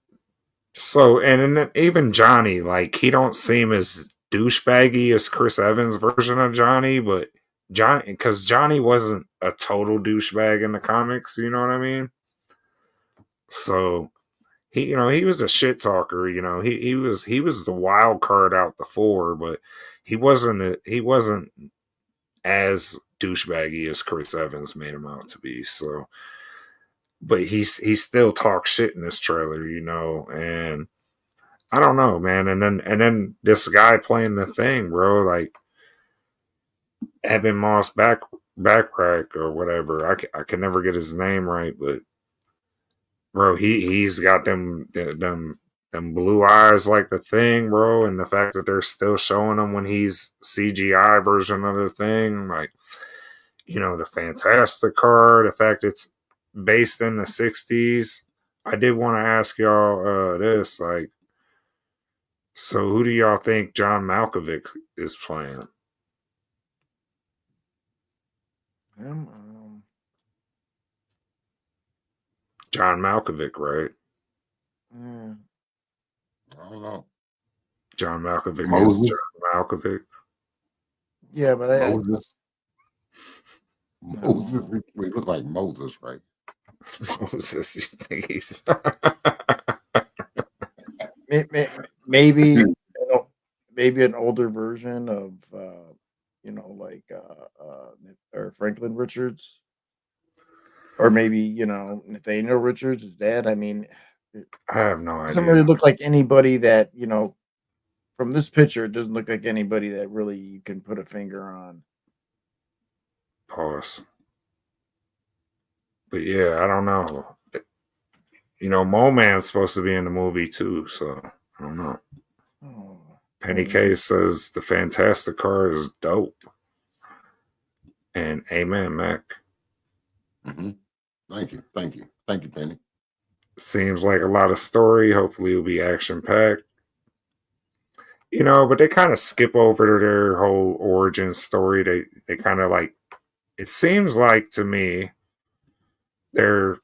so and then even Johnny, like he don't seem as douchebaggy as Chris Evans' version of Johnny, but because Johnny wasn't a total douchebag in the comics, you know what I mean? So he was a shit talker. He was the wild card out the four, but he wasn't as douchebaggy as Chris Evans made him out to be. So, but he still talks shit in this trailer, and I don't know, man. And then this guy playing the Thing, bro, like Evan Moss Backrack or whatever. I can never get his name right, but bro, he's got them them blue eyes like the Thing, bro, and the fact that they're still showing him when he's CGI version of the Thing, like, the Fantastic car, the fact it's based in the 60s. I did want to ask y'all this, like, so who do y'all think John Malkovich is playing? John Malkovich, right? I don't know. John Malkovich Moses? is John Malkovich. Yeah, but Moses. Moses. He look like Moses, right? Moses, you think he's maybe maybe an older version of or Franklin Richards, or maybe Nathaniel Richards, his dad. I mean, I have no doesn't idea. really look like anybody that from this picture. It doesn't look like anybody that really you can put a finger on. Pause. But yeah, I don't know. Mo Man's supposed to be in the movie too, so I don't know. Penny K says the Fantastic car is dope. And amen, Mac. Mm-hmm. Thank you, Penny. Seems like a lot of story. Hopefully it'll be action packed. But they kind of skip over their whole origin story. They kind of like, it seems like to me they're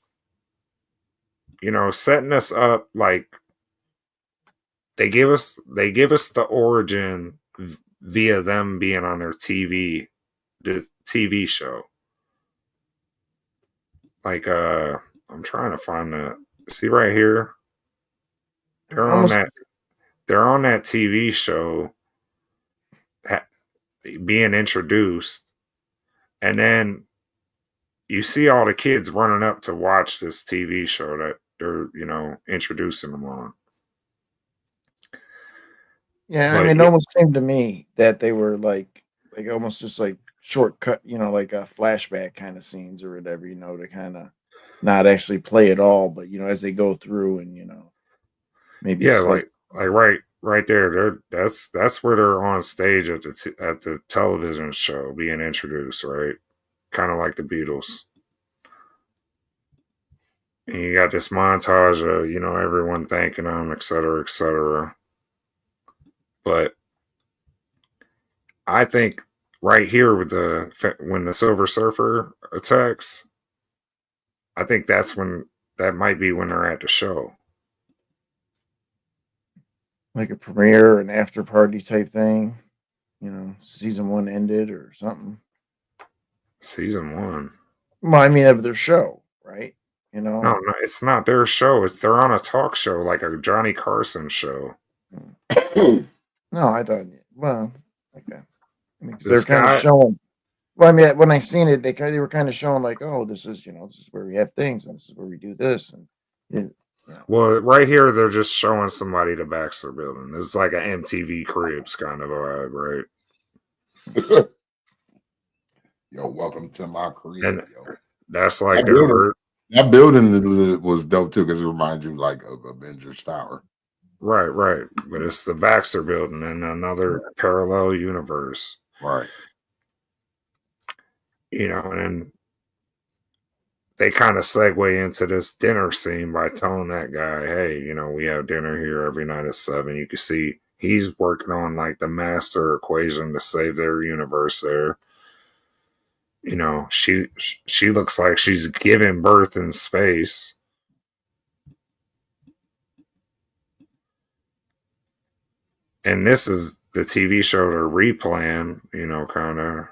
setting us up like they give us the origin via them being on their the TV show. Like I'm trying to find see right here. They're on that TV show being introduced, and then you see all the kids running up to watch this TV show that they're introducing them on. Yeah, I mean, it almost seemed to me that they were like almost just like shortcut, like a flashback kind of scenes or whatever, to kind of not actually play it all, but as they go through and maybe like right there, that's where they're on stage at the television show being introduced, right? Kind of like the Beatles. And you got this montage of everyone thanking them, et cetera, et cetera. But I think right here with when the Silver Surfer attacks, I think that might be when they're at the show, like a premiere, an after party type thing. Season 1 ended or something. Season 1. Well, I mean, of their show, right? No, it's not their show. They're on a talk show, like a Johnny Carson show. No, I thought. Well, okay. I mean, they're This kind guy, of showing. Well, I mean, when I seen it, they were kind of showing like, oh, this is where we have things, and this is where we do this, and well, right here they're just showing somebody the Baxter Building. It's like an MTV Cribs kind of vibe, right? Yo, welcome to my crib. And yo. that's like that building was dope too because it reminds you like of Avengers Tower. Right. But it's the Baxter Building in another parallel universe. Right. And then they kind of segue into this dinner scene by telling that guy, hey, we have dinner here every night at 7. You can see he's working on like the master equation to save their universe there. She looks like she's giving birth in space. And this is the TV show they're replaying, kind of,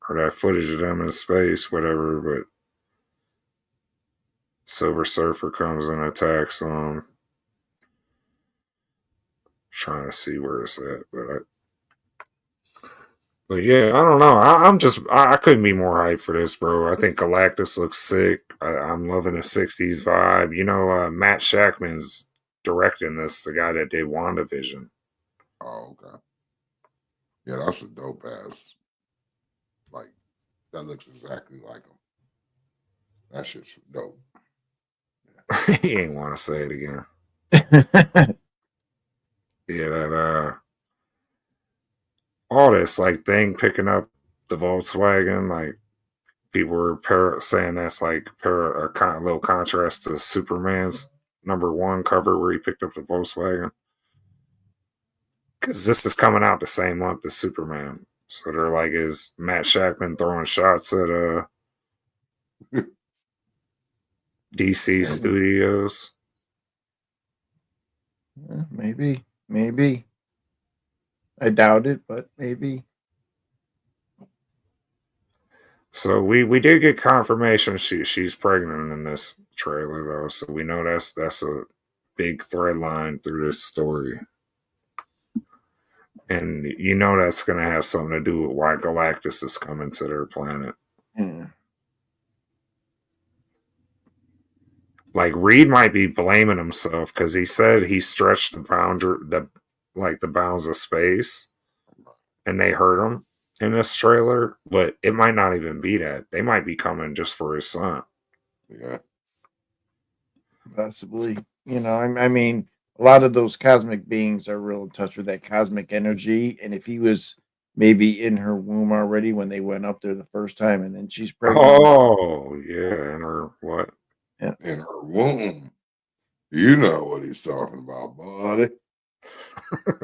or that footage of them in space, whatever. But Silver Surfer comes and attacks them. Trying to see where it's at, but yeah, I don't know. I couldn't be more hyped for this, bro. I think Galactus looks sick. I'm loving the 60s vibe. Matt Shackman's directing this, the guy that did WandaVision. Oh, okay. Yeah, that's a dope ass. Like, that looks exactly like him. That shit's dope. He ain't want to say it again. Yeah, that all this like thing picking up the Volkswagen, like people were saying that's like a little contrast to Superman's #1 cover where he picked up the Volkswagen because this is coming out the same month as Superman. So they're like, is Matt Shackman throwing shots at DC Studios? Maybe. I doubt it, but maybe. So we did get confirmation she's pregnant in this trailer though, so we know that's a big thread line through this story. And you know that's going to have something to do with why Galactus is coming to their planet. Yeah. Like Reed might be blaming himself because he said he stretched the bounds of space, and they hurt him in this trailer. But it might not even be that. They might be coming just for his son. Yeah, Possibly. I mean, a lot of those cosmic beings are real in touch with that cosmic energy. And if he was maybe in her womb already when they went up there the first time, and then she's pregnant. Oh yeah, and her what? Yeah. in her womb. You know what he's talking about, buddy.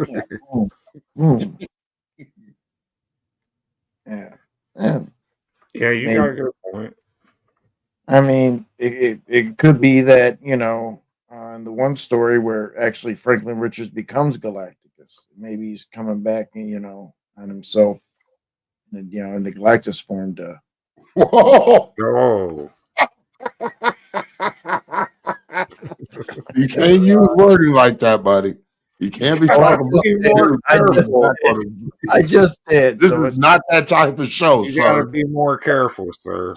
Yeah. Mm. Yeah. Yeah, you got a good point. I mean, it could be that, on the one story where actually Franklin Richards becomes Galacticus, maybe he's coming back, on himself, and, in the Galactus form to. Whoa! Oh, You can't use wording like that, buddy. You can't be talking about. I just did. This is not that type of show, you sir. got to be more careful, sir.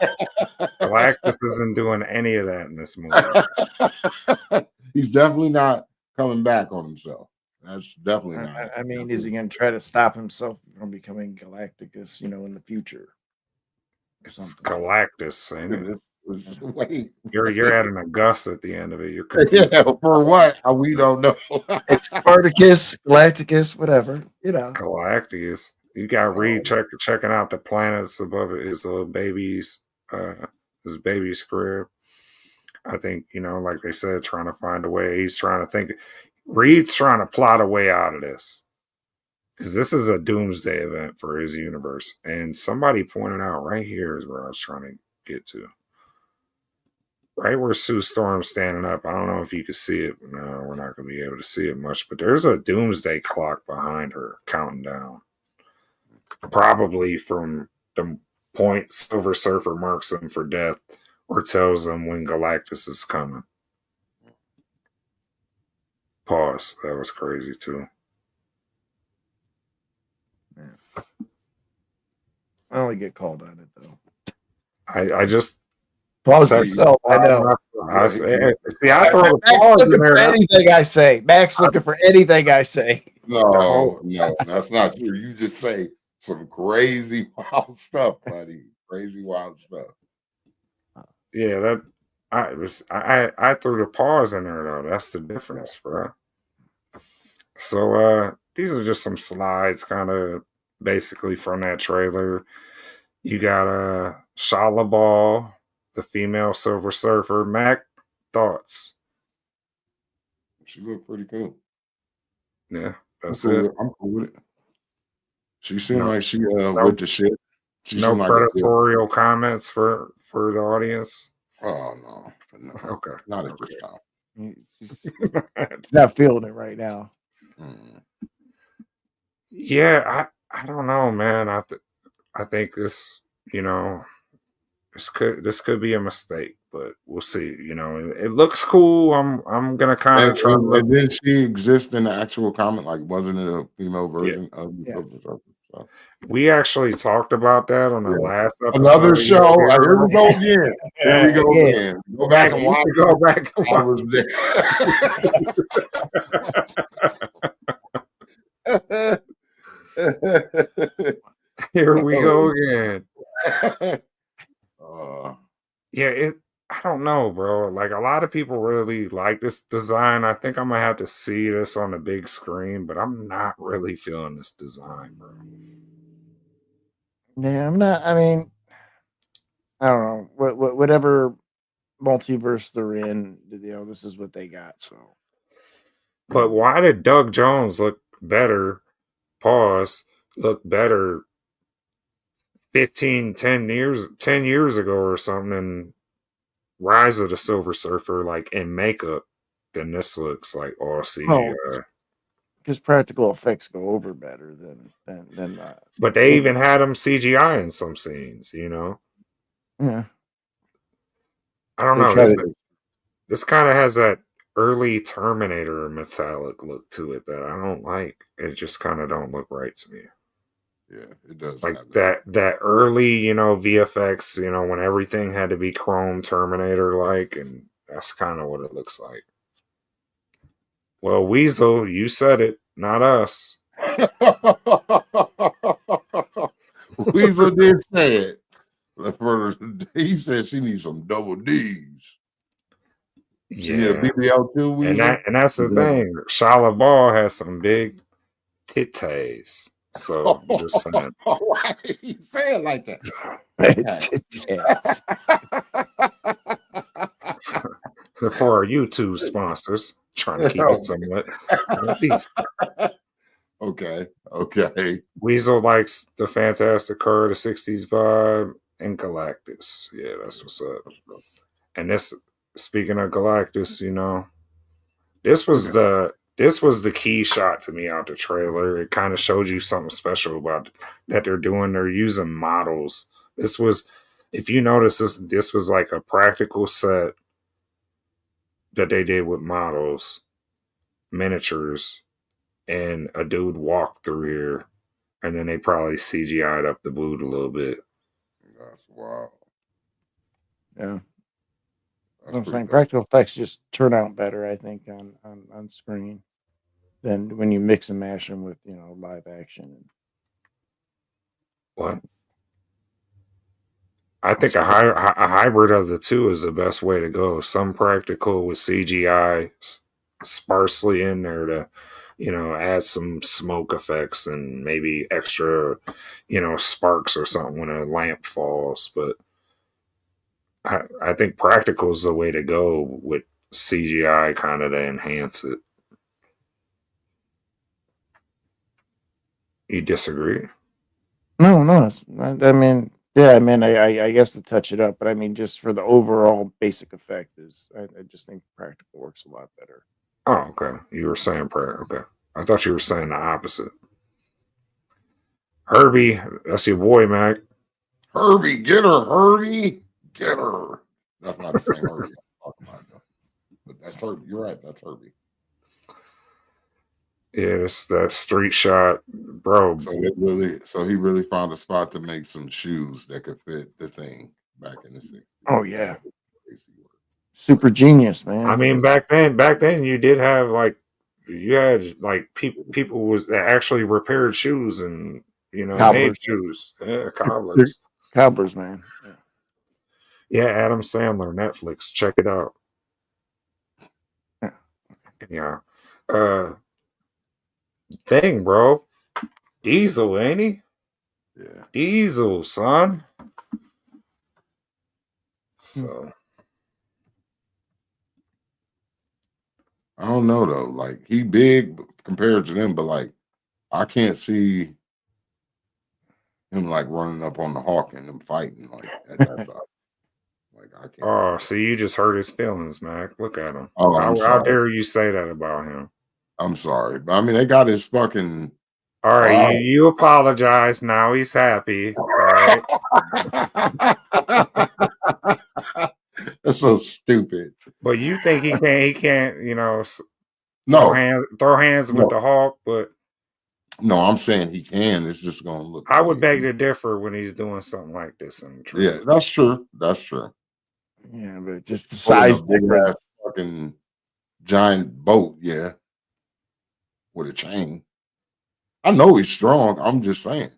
Galactus isn't doing any of that in this movie. He's definitely not coming back on himself. That's definitely not. I mean, is he going to try to stop himself from becoming Galacticus, in the future? It's Galactus, ain't it? Wait, You're adding a Gus at the end of it. You're yeah, for what? We don't know. It's Spartacus, Galacticus, whatever, Galactus. You got Reed checking out the planets above his little baby's crib. I think, like they said, trying to find a way. He's trying to think. Reed's trying to plot a way out of this. Because this is a doomsday event for his universe. And somebody pointed out right here is where I was trying to get to. Right where Sue Storm's standing up. I don't know if you can see it. No, we're not going to be able to see it much. But there's a doomsday clock behind her counting down. Probably from the point Silver Surfer marks him for death or tells him when Galactus is coming. Pause. That was crazy too. Yeah. I only get called on it though. I just pause yourself. I know. I throw the pause in there. Anything I say. Max looking for anything I say. No, that's not true. You just say some crazy wild stuff, buddy. Crazy wild stuff. Yeah, I threw the pause in there though. That's the difference, bro. So these are just some slides kind of basically from that trailer. You got Shala Ball, the female Silver Surfer. Mac, thoughts? She looked pretty cool. Yeah, that's it. I'm cool with it. She seemed like she with the shit. No predatorial comments for the audience. Oh no. Okay, not at this time. Not feeling it right now. Yeah, I don't know, man. I think this, this could be a mistake, but we'll see. It looks cool. I'm gonna kind of try. And did she exist in the actual comic? Like, wasn't it a female version of the Silver Surfer? So. We actually talked about that on the last episode. Another show. Here we go again. Here we go again. Go back and watch. Go back and watch. I was there. Here we go again. Yeah, I don't know, bro. Like a lot of people really like this design. I think I'm gonna have to see this on the big screen, but I'm not really feeling this design, bro. Yeah, I'm not. I mean, I don't know. Whatever multiverse they're in, this is what they got. So, But why did Doug Jones look better? Pause. Look better 10 years ago or something in Rise of the Silver Surfer, like in makeup, than this looks like all well, CGI. because practical effects go over better than But they even had him CGI in some scenes, you know? yeah. I don't They know. try This to. this kind of has that early Terminator metallic look to it that I don't like. It just kind of don't look right to me. Yeah, it does Like have that early, VFX, when everything had to be chrome Terminator like, and that's kind of what it looks like. Well, Weasel, you said it, not us. Weasel did say it. He said she needs some double D's. She need a Yeah. BBL too, Weasel. And that's the thing. Shala Ball has some big titties. So I'm just saying. Why you say it like that? Yes. For our YouTube sponsors, trying to keep it somewhat decent. Okay. Weasel likes the Fantastic Car, the 60s vibe, and Galactus. Yeah, that's what's up. And this, speaking of Galactus, this was the key shot to me out the trailer. It kind of showed you something special about that they're doing. They're using models. This was, if you notice, this was like a practical set that they did with models, miniatures, and a dude walked through here, and then they probably CGI'd up the boot a little bit. That's wild. Yeah. I'm saying practical effects just turn out better, I think, on screen than when you mix and mash them with live action. What? I think a hybrid of the two is the best way to go. Some practical with CGI sparsely in there to, add some smoke effects and maybe extra, sparks or something when a lamp falls. But I think practical is the way to go with CGI kind of to enhance it. You disagree? No. I mean, yeah. I mean, I guess to touch it up, but I mean, just for the overall basic effect I just think practical works a lot better. Oh, okay. You were saying okay. I thought you were saying the opposite. Herbie, that's your boy, Mac. Herbie, get her, Herbie, get her. That's not the same Herbie I'm talking about, though. But that's Herbie. You're right. That's Herbie. Yeah, it's that street shot, bro. So he really found a spot to make some shoes that could fit the thing back in the 60s. Oh yeah, super genius, man. I mean, back then you did have you had people that actually repaired shoes and made shoes. Yeah, cobblers, man. Yeah, Adam Sandler, Netflix, check it out. Yeah. Thing, bro. Diesel, ain't he? Yeah. Diesel, son. So I don't know though. Like he big compared to them, but like I can't see him like running up on the Hawk and them fighting like at that time. Like I can't. Oh, see, you just hurt his feelings, Mac. Look at him. Oh, I'm sorry. How dare you say that about him? I'm sorry, but I mean they got his fucking. All right, you apologize. Now he's happy. All right. That's so stupid. But you think he can't, no throw hands with the Hawk, but no, I'm saying he can. It's just gonna look. I would beg to differ when he's doing something like this in the trailer. Yeah, that's true. That's true. Yeah, but just the size difference. Fucking giant boat, yeah, with a chain. I know he's strong. I'm just saying.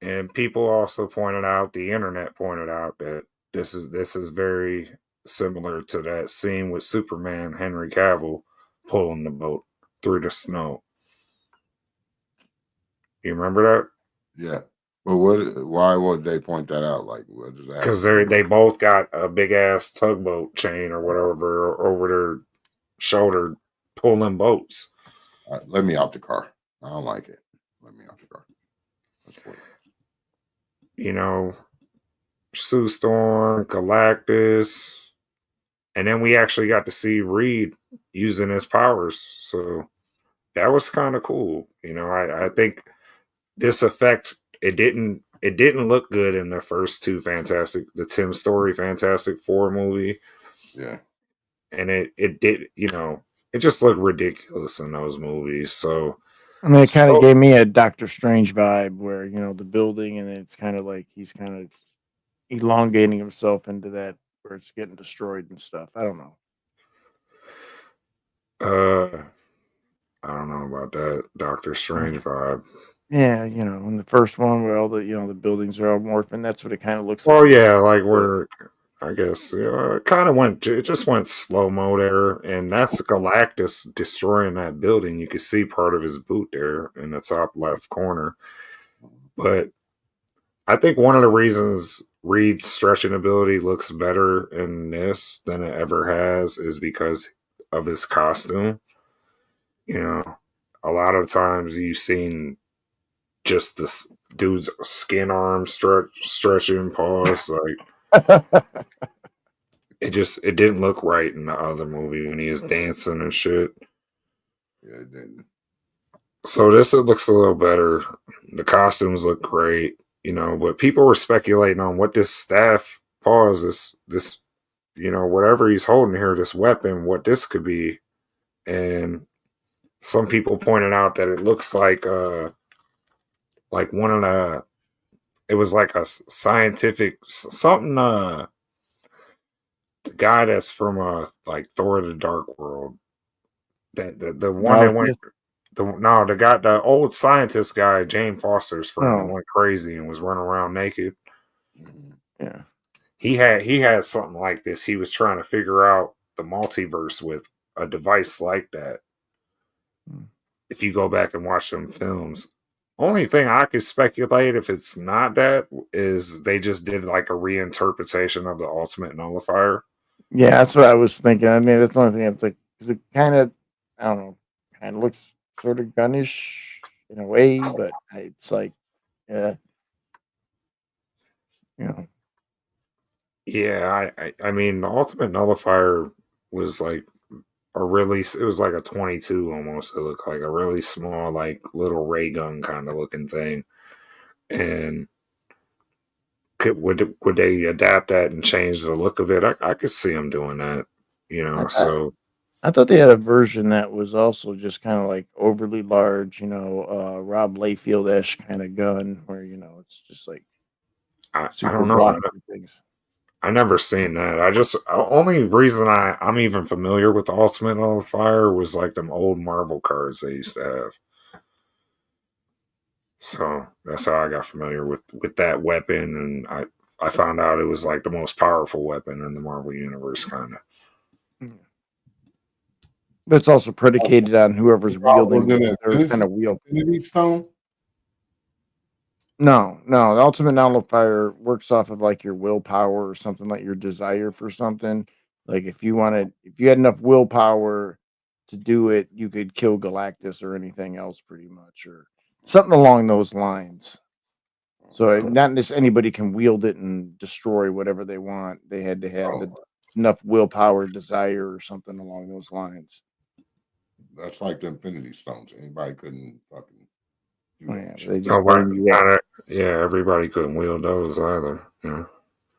And people also pointed out, the internet pointed out that this is very similar to that scene with Superman Henry Cavill pulling the boat through the snow. You remember that? Yeah. But why would they point that out? Like, what does that have Because to do? they both got a big ass tugboat chain or whatever over their shoulder pulling boats. Let me out the car. I don't like it. Let me out the car. Let's play. You know, Sue Storm, Galactus, and then we actually got to see Reed using his powers. So that was kind of cool. You know, I think this effect it didn't look good in the first two the Tim Story Fantastic Four movie. Yeah. And it did, you know, it just looked ridiculous in those movies. So I mean, it kind of gave me a Doctor Strange vibe where, you know, the building and it's kind of like he's kind of elongating himself into that where it's getting destroyed and stuff. I don't know. I don't know about that Doctor Strange vibe. Yeah, you know, in the first one where all the, you know, the buildings are all morphing, that's what it kind of looks like. Well, yeah, like we're, I guess, it kind of it just went slow mo there, and that's Galactus destroying that building. You could see part of his boot there in the top left corner. But I think one of the reasons Reed's stretching ability looks better in this than it ever has is because of his costume. You know, a lot of times you've seen just this dude's skin arm stretching paws like it didn't look right in the other movie when he was dancing and shit. Yeah, it didn't. So this it looks a little better. The costumes look great, you know, but people were speculating on what this staff paws this you know, whatever he's holding here, this weapon, what this could be. And some people pointed out that it looks like one of the it was like a scientific something the guy that's from like Thor the Dark World, that the one that went the old scientist guy, Jane Foster's friend, that went crazy and was running around naked. Yeah, he had something like this. He was trying to figure out the multiverse with a device like that. If you go back and watch them films, only thing I could speculate if it's not that is they just did like a reinterpretation of the Ultimate Nullifier. Yeah, that's what I was thinking. I mean, that's the only thing I'm like, because it kind of, I don't know, kind of looks sort of gunnish in a way, but it's like, yeah, you know. Yeah, I mean, the Ultimate Nullifier was like it was like a 22 almost. It looked like a really small, like little ray gun kind of looking thing. And would they adapt that and change the look of it? I could see them doing that, you know. So I thought they had a version that was also just kind of like overly large, you know, Rob Layfield-esque kind of gun where, you know, it's just like I don't know. I never seen that. Only reason I'm even familiar with the Ultimate Nullifier was like them old Marvel cards they used to have. So that's how I got familiar with that weapon, and I found out it was like the most powerful weapon in the Marvel universe, kind of. But it's also predicated on whoever's wielding their kind of wield. Infinity Stone? No, the Ultimate Nullifier works off of like your willpower or something, like your desire for something. Like if you had enough willpower to do it, you could kill Galactus or anything else pretty much, or something along those lines. So not just anybody can wield it and destroy whatever they want. They had to have enough willpower, desire, or something along those lines. That's like the Infinity Stones. Anybody couldn't fucking do everybody couldn't wield those either. Yeah.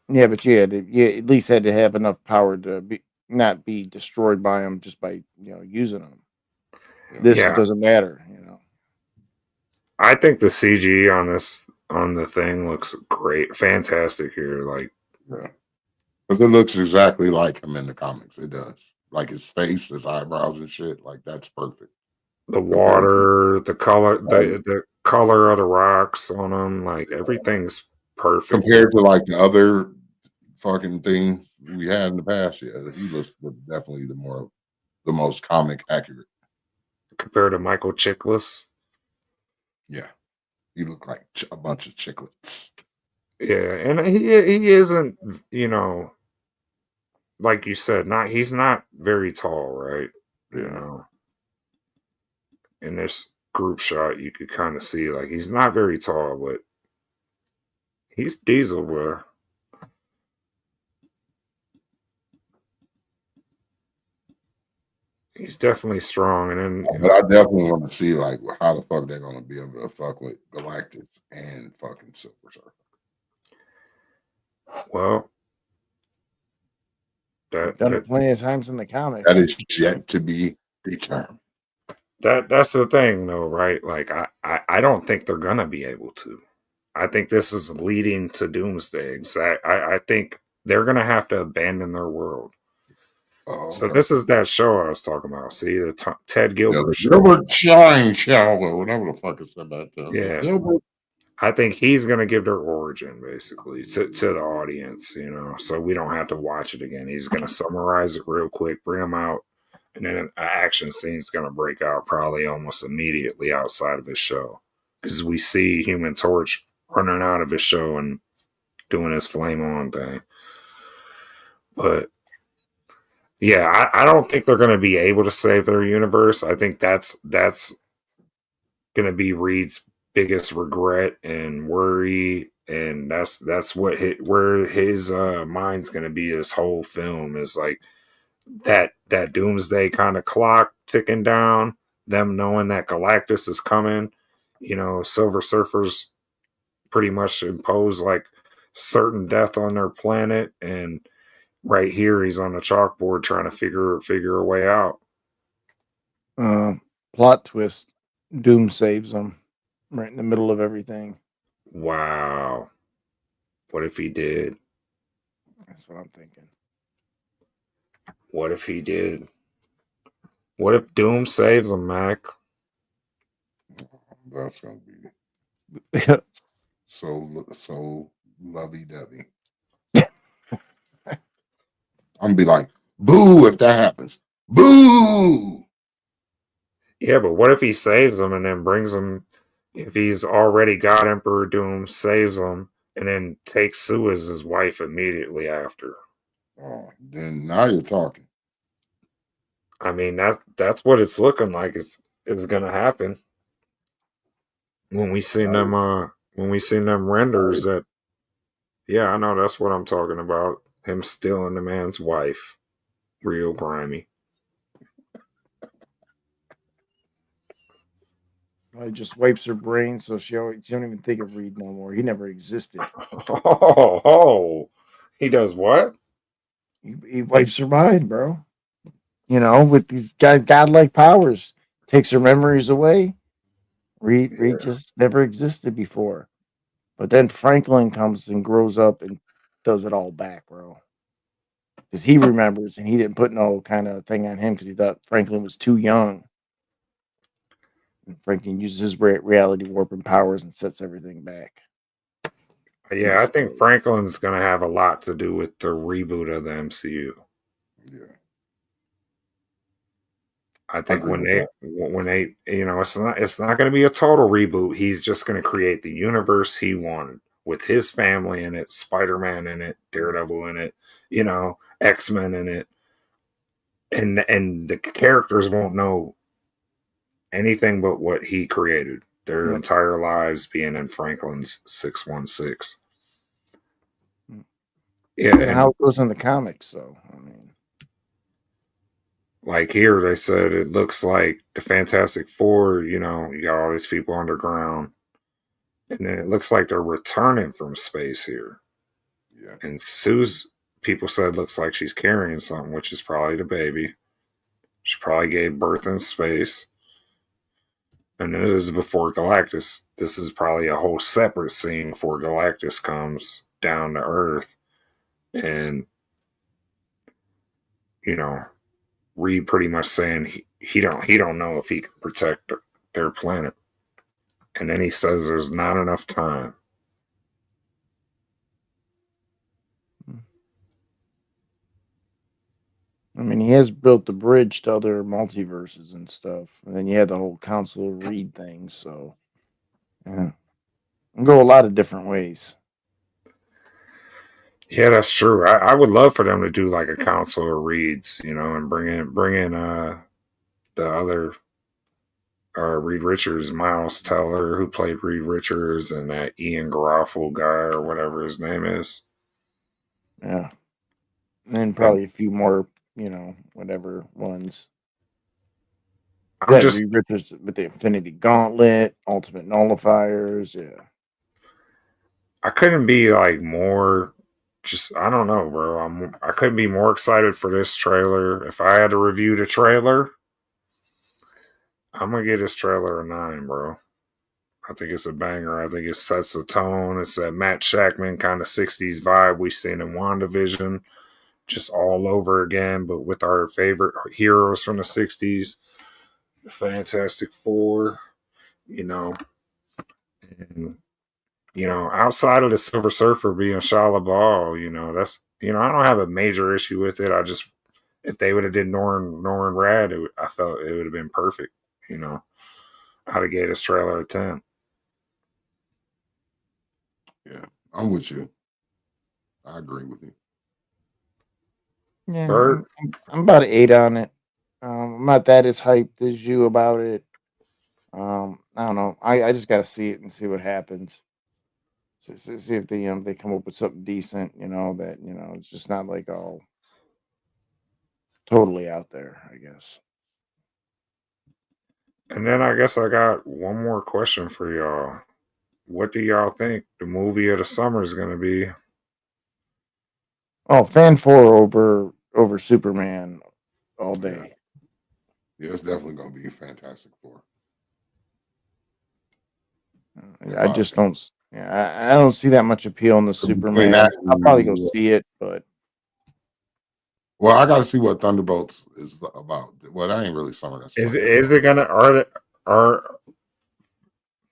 Yeah, but you at least had to have enough power to not be destroyed by them just by using them. This doesn't matter, you know. I think the CG on the thing looks great, fantastic here. Like, because it looks exactly like him in the comics. It does, like his face, his eyebrows, and shit. Like that's perfect. The water, the color, the color of the rocks on them, like everything's perfect compared to like the other fucking thing we had in the past. Yeah, he looks definitely the most comic accurate. compared to Michael Chiklis. Yeah, he looked like a bunch of chiclets. Yeah, and he isn't, like you said, he's not very tall, right? Yeah, In this group shot, you could kind of see like he's not very tall, but he's Diesel, bro. He's definitely strong, and then but I definitely want to see like how the fuck they're gonna be able to fuck with Galactus and fucking Silver Surfer. well, We've that done it that plenty of times in the comics. That is yet to be determined. that's the thing, though, right? Like I don't think they're gonna be able to. I think this is leading to Doomsday. I think they're gonna have to abandon their world. Oh, So okay. this is that show I was talking about. See, the Ted Gilbert the show. Gilbert Shine Show, or whatever the fuck is that. Yeah. Gilbert. I think he's going to give their origin basically to the audience, so we don't have to watch it again. He's going to summarize it real quick, bring them out, and then an action scene's going to break out probably almost immediately outside of his show because we see Human Torch running out of his show and doing his flame on thing. But yeah, I don't think they're going to be able to save their universe. I think that's going to be Reed's biggest regret and worry, and that's what where his mind's going to be. This whole film is like that Doomsday kind of clock ticking down, them knowing that Galactus is coming. Silver Surfers pretty much impose like certain death on their planet, and right here he's on the chalkboard trying to figure a way out. Plot twist: Doom saves them right in the middle of everything. Wow, what if he did? That's what I'm thinking. What if he did? What if Doom saves him, Mac? That's gonna be so lovey-dovey. I'm gonna be like, boo if that happens. Boo. Yeah, but what if he saves him and then brings him? If he's already got Emperor Doom, saves him, and then takes Sue as his wife immediately after. Oh, then now you're talking. I mean that's what it's looking like. It's gonna happen when we seen them renders that. Yeah, I know that's what I'm talking about. Him stealing the man's wife, real grimy. He just wipes her brain, so she don't even think of Reed no more. He never existed. Oh, he does what? He wipes her mind, bro. With these godlike powers, takes her memories away. Reed just never existed before. But then Franklin comes and grows up and does it all back, bro. Because he remembers, and he didn't put no kind of thing on him because he thought Franklin was too young. And Franklin uses his reality warping powers and sets everything back. Yeah, I think Franklin's going to have a lot to do with the reboot of the MCU. Yeah. I think when they it's not going to be a total reboot. He's just going to create the universe he wanted with his family in it, Spider-Man in it, Daredevil in it, X-Men in it. And the characters won't know anything but what he created. Their entire lives being in Franklin's 616. Yeah, and how it goes in the comics, so I mean, like here they said it looks like the Fantastic Four, you got all these people underground. And then it looks like they're returning from space here. Yeah. And Sue's people said looks like she's carrying something, which is probably the baby. She probably gave birth in space. And this is before Galactus. This is probably a whole separate scene before Galactus comes down to Earth. And, Reed pretty much saying he don't know if he can protect their planet. And then he says there's not enough time. I mean, he has built the bridge to other multiverses and stuff. And then you had the whole Council of Reed thing. So, yeah, can go a lot of different ways. Yeah, that's true. I would love for them to do like a council of reads, and bring in the other Reed Richards, Miles Teller, who played Reed Richards, and that Ian Garofalo guy or whatever his name is. Yeah. And then And probably a few more, whatever ones. I'm That just Reed Richards with the Infinity Gauntlet, Ultimate Nullifiers. Yeah. I couldn't be like more. Just I don't know, bro. I couldn't be more excited for this trailer. If I had to review the trailer, I'm gonna give this trailer a 9, bro. I think it's a banger. I think it sets the tone. It's that Matt Shackman kind of 60s vibe we seen in WandaVision, just all over again, but with our favorite heroes from the 60s, the Fantastic Four, you know. And, outside of the Silver Surfer being Shia LaBeouf, that's, I don't have a major issue with it. I just, if they would have did Norrin Rad, I felt it would have been perfect, I'd have gave this trailer a 10. Yeah, I'm with you. I agree with you. Yeah. Bird? I'm about an 8 on it. I'm not that as hyped as you about it. I don't know. I just got to see it and see what happens. See if they come up with something decent, that it's just not like all totally out there, I guess. And then I guess I got one more question for y'all. What do y'all think the movie of the summer is going to be? Oh, Fan 4 over Superman all day. Yeah, it's definitely going to be Fantastic Four. I just don't. Yeah, I don't see that much appeal in the Superman. I'll probably go see it, but well, I got to see what Thunderbolts is about. Well, that ain't really summer. That's Is it gonna are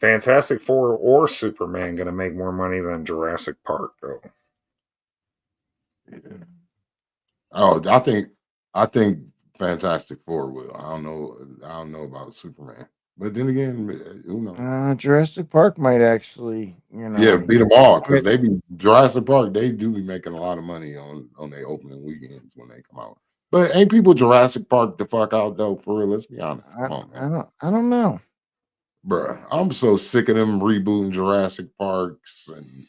Fantastic Four or Superman gonna make more money than Jurassic Park though? Yeah. Oh, I think Fantastic Four will. I don't know about Superman, but then again, who knows? Jurassic Park might actually, Yeah, beat them all because I mean, they be Jurassic Park. They do be making a lot of money on their opening weekends when they come out. But ain't people Jurassic Park the fuck out though? For real, let's be honest. Come on, man. I don't know. Bruh, I'm so sick of them rebooting Jurassic Parks and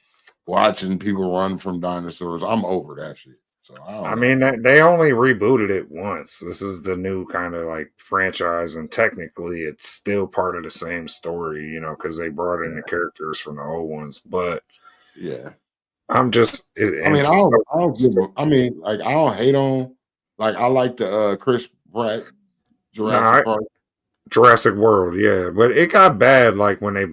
watching people run from dinosaurs. I'm over that shit. So I I don't mean, know. they only rebooted it once. This is the new kind of like franchise, and technically, it's still part of the same story, because they brought in the characters from the old ones. But Yeah. I'm just, I mean, and I don't give a, I mean, like I don't hate on like I like the Chris Pratt no, Jurassic Park. Jurassic World, yeah, but it got bad like when they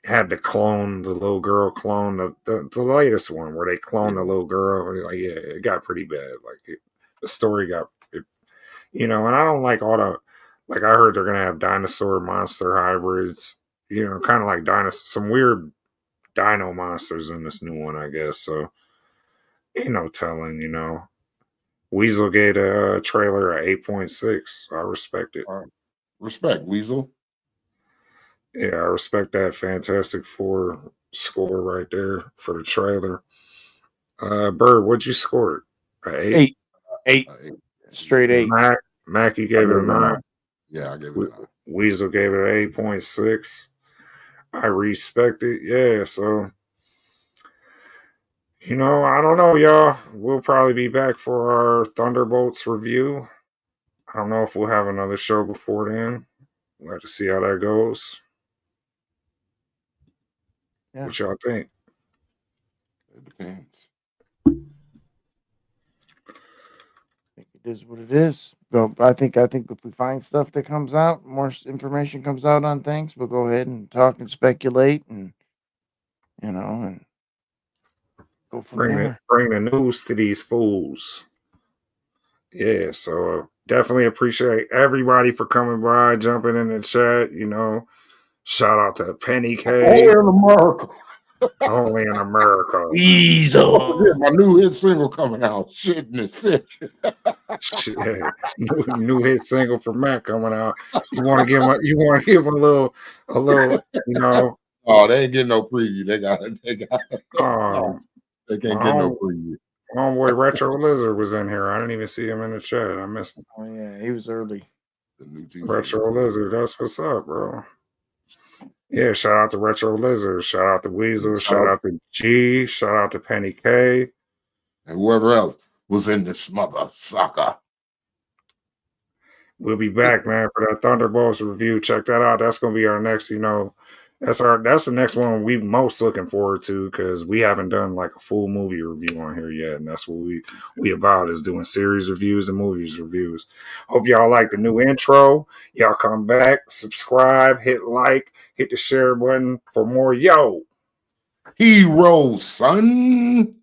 had to clone the little girl, clone the latest one where they cloned the little girl. Like, yeah, it got pretty bad. Like the story got, and I don't like all the like. I heard they're gonna have dinosaur monster hybrids, kind of like some weird dino monsters in this new one, I guess. So ain't no telling. Weasel gave a trailer at 8.6. I respect it. Respect, Weasel. Yeah, I respect that Fantastic Four score right there for the trailer. Bird, what'd you score it? An 8? 8. Straight 8. Mac, you gave it a 9. Yeah, I gave it a 9. Weasel gave it an 8.6. I respect it. Yeah, so I don't know, y'all. We'll probably be back for our Thunderbolts review. I don't know if we'll have another show before then. We'll have to see how that goes. Yeah. What y'all think? It depends. It is what it is. So I think if we find stuff that comes out, more information comes out on things, we'll go ahead and talk and speculate and and go from there. Bring the news to these fools. Yeah, so definitely appreciate everybody for coming by, jumping in the chat. Shout out to Penny K. Oh, in America. Only in America. Don't Weasel. forget my new hit single coming out. Shit in the city. Shit. New hit single for Mac coming out. You want to give him a little, you know. Oh, they ain't getting no preview. They got it. Um, They can't my get no preview. homeboy Retro Lizard was in here. I didn't even see him in the chat. I missed him. Oh yeah, he was early. The new TV. Retro Lizard, that's what's up, bro. Yeah, shout out to Retro Lizard. Shout out to Weasel. Shout out to G. Shout out to Penny K. And whoever else was in this mother sucker. We'll be back, man, for that Thunderbolts review. Check that out. That's gonna be our next, that's the next one we most looking forward to because we haven't done like a full movie review on here yet, and that's what we about is doing series reviews and movies reviews. Hope y'all like the new intro. Y'all come back, subscribe, hit like, hit the share button for more. Yo, Hero, son.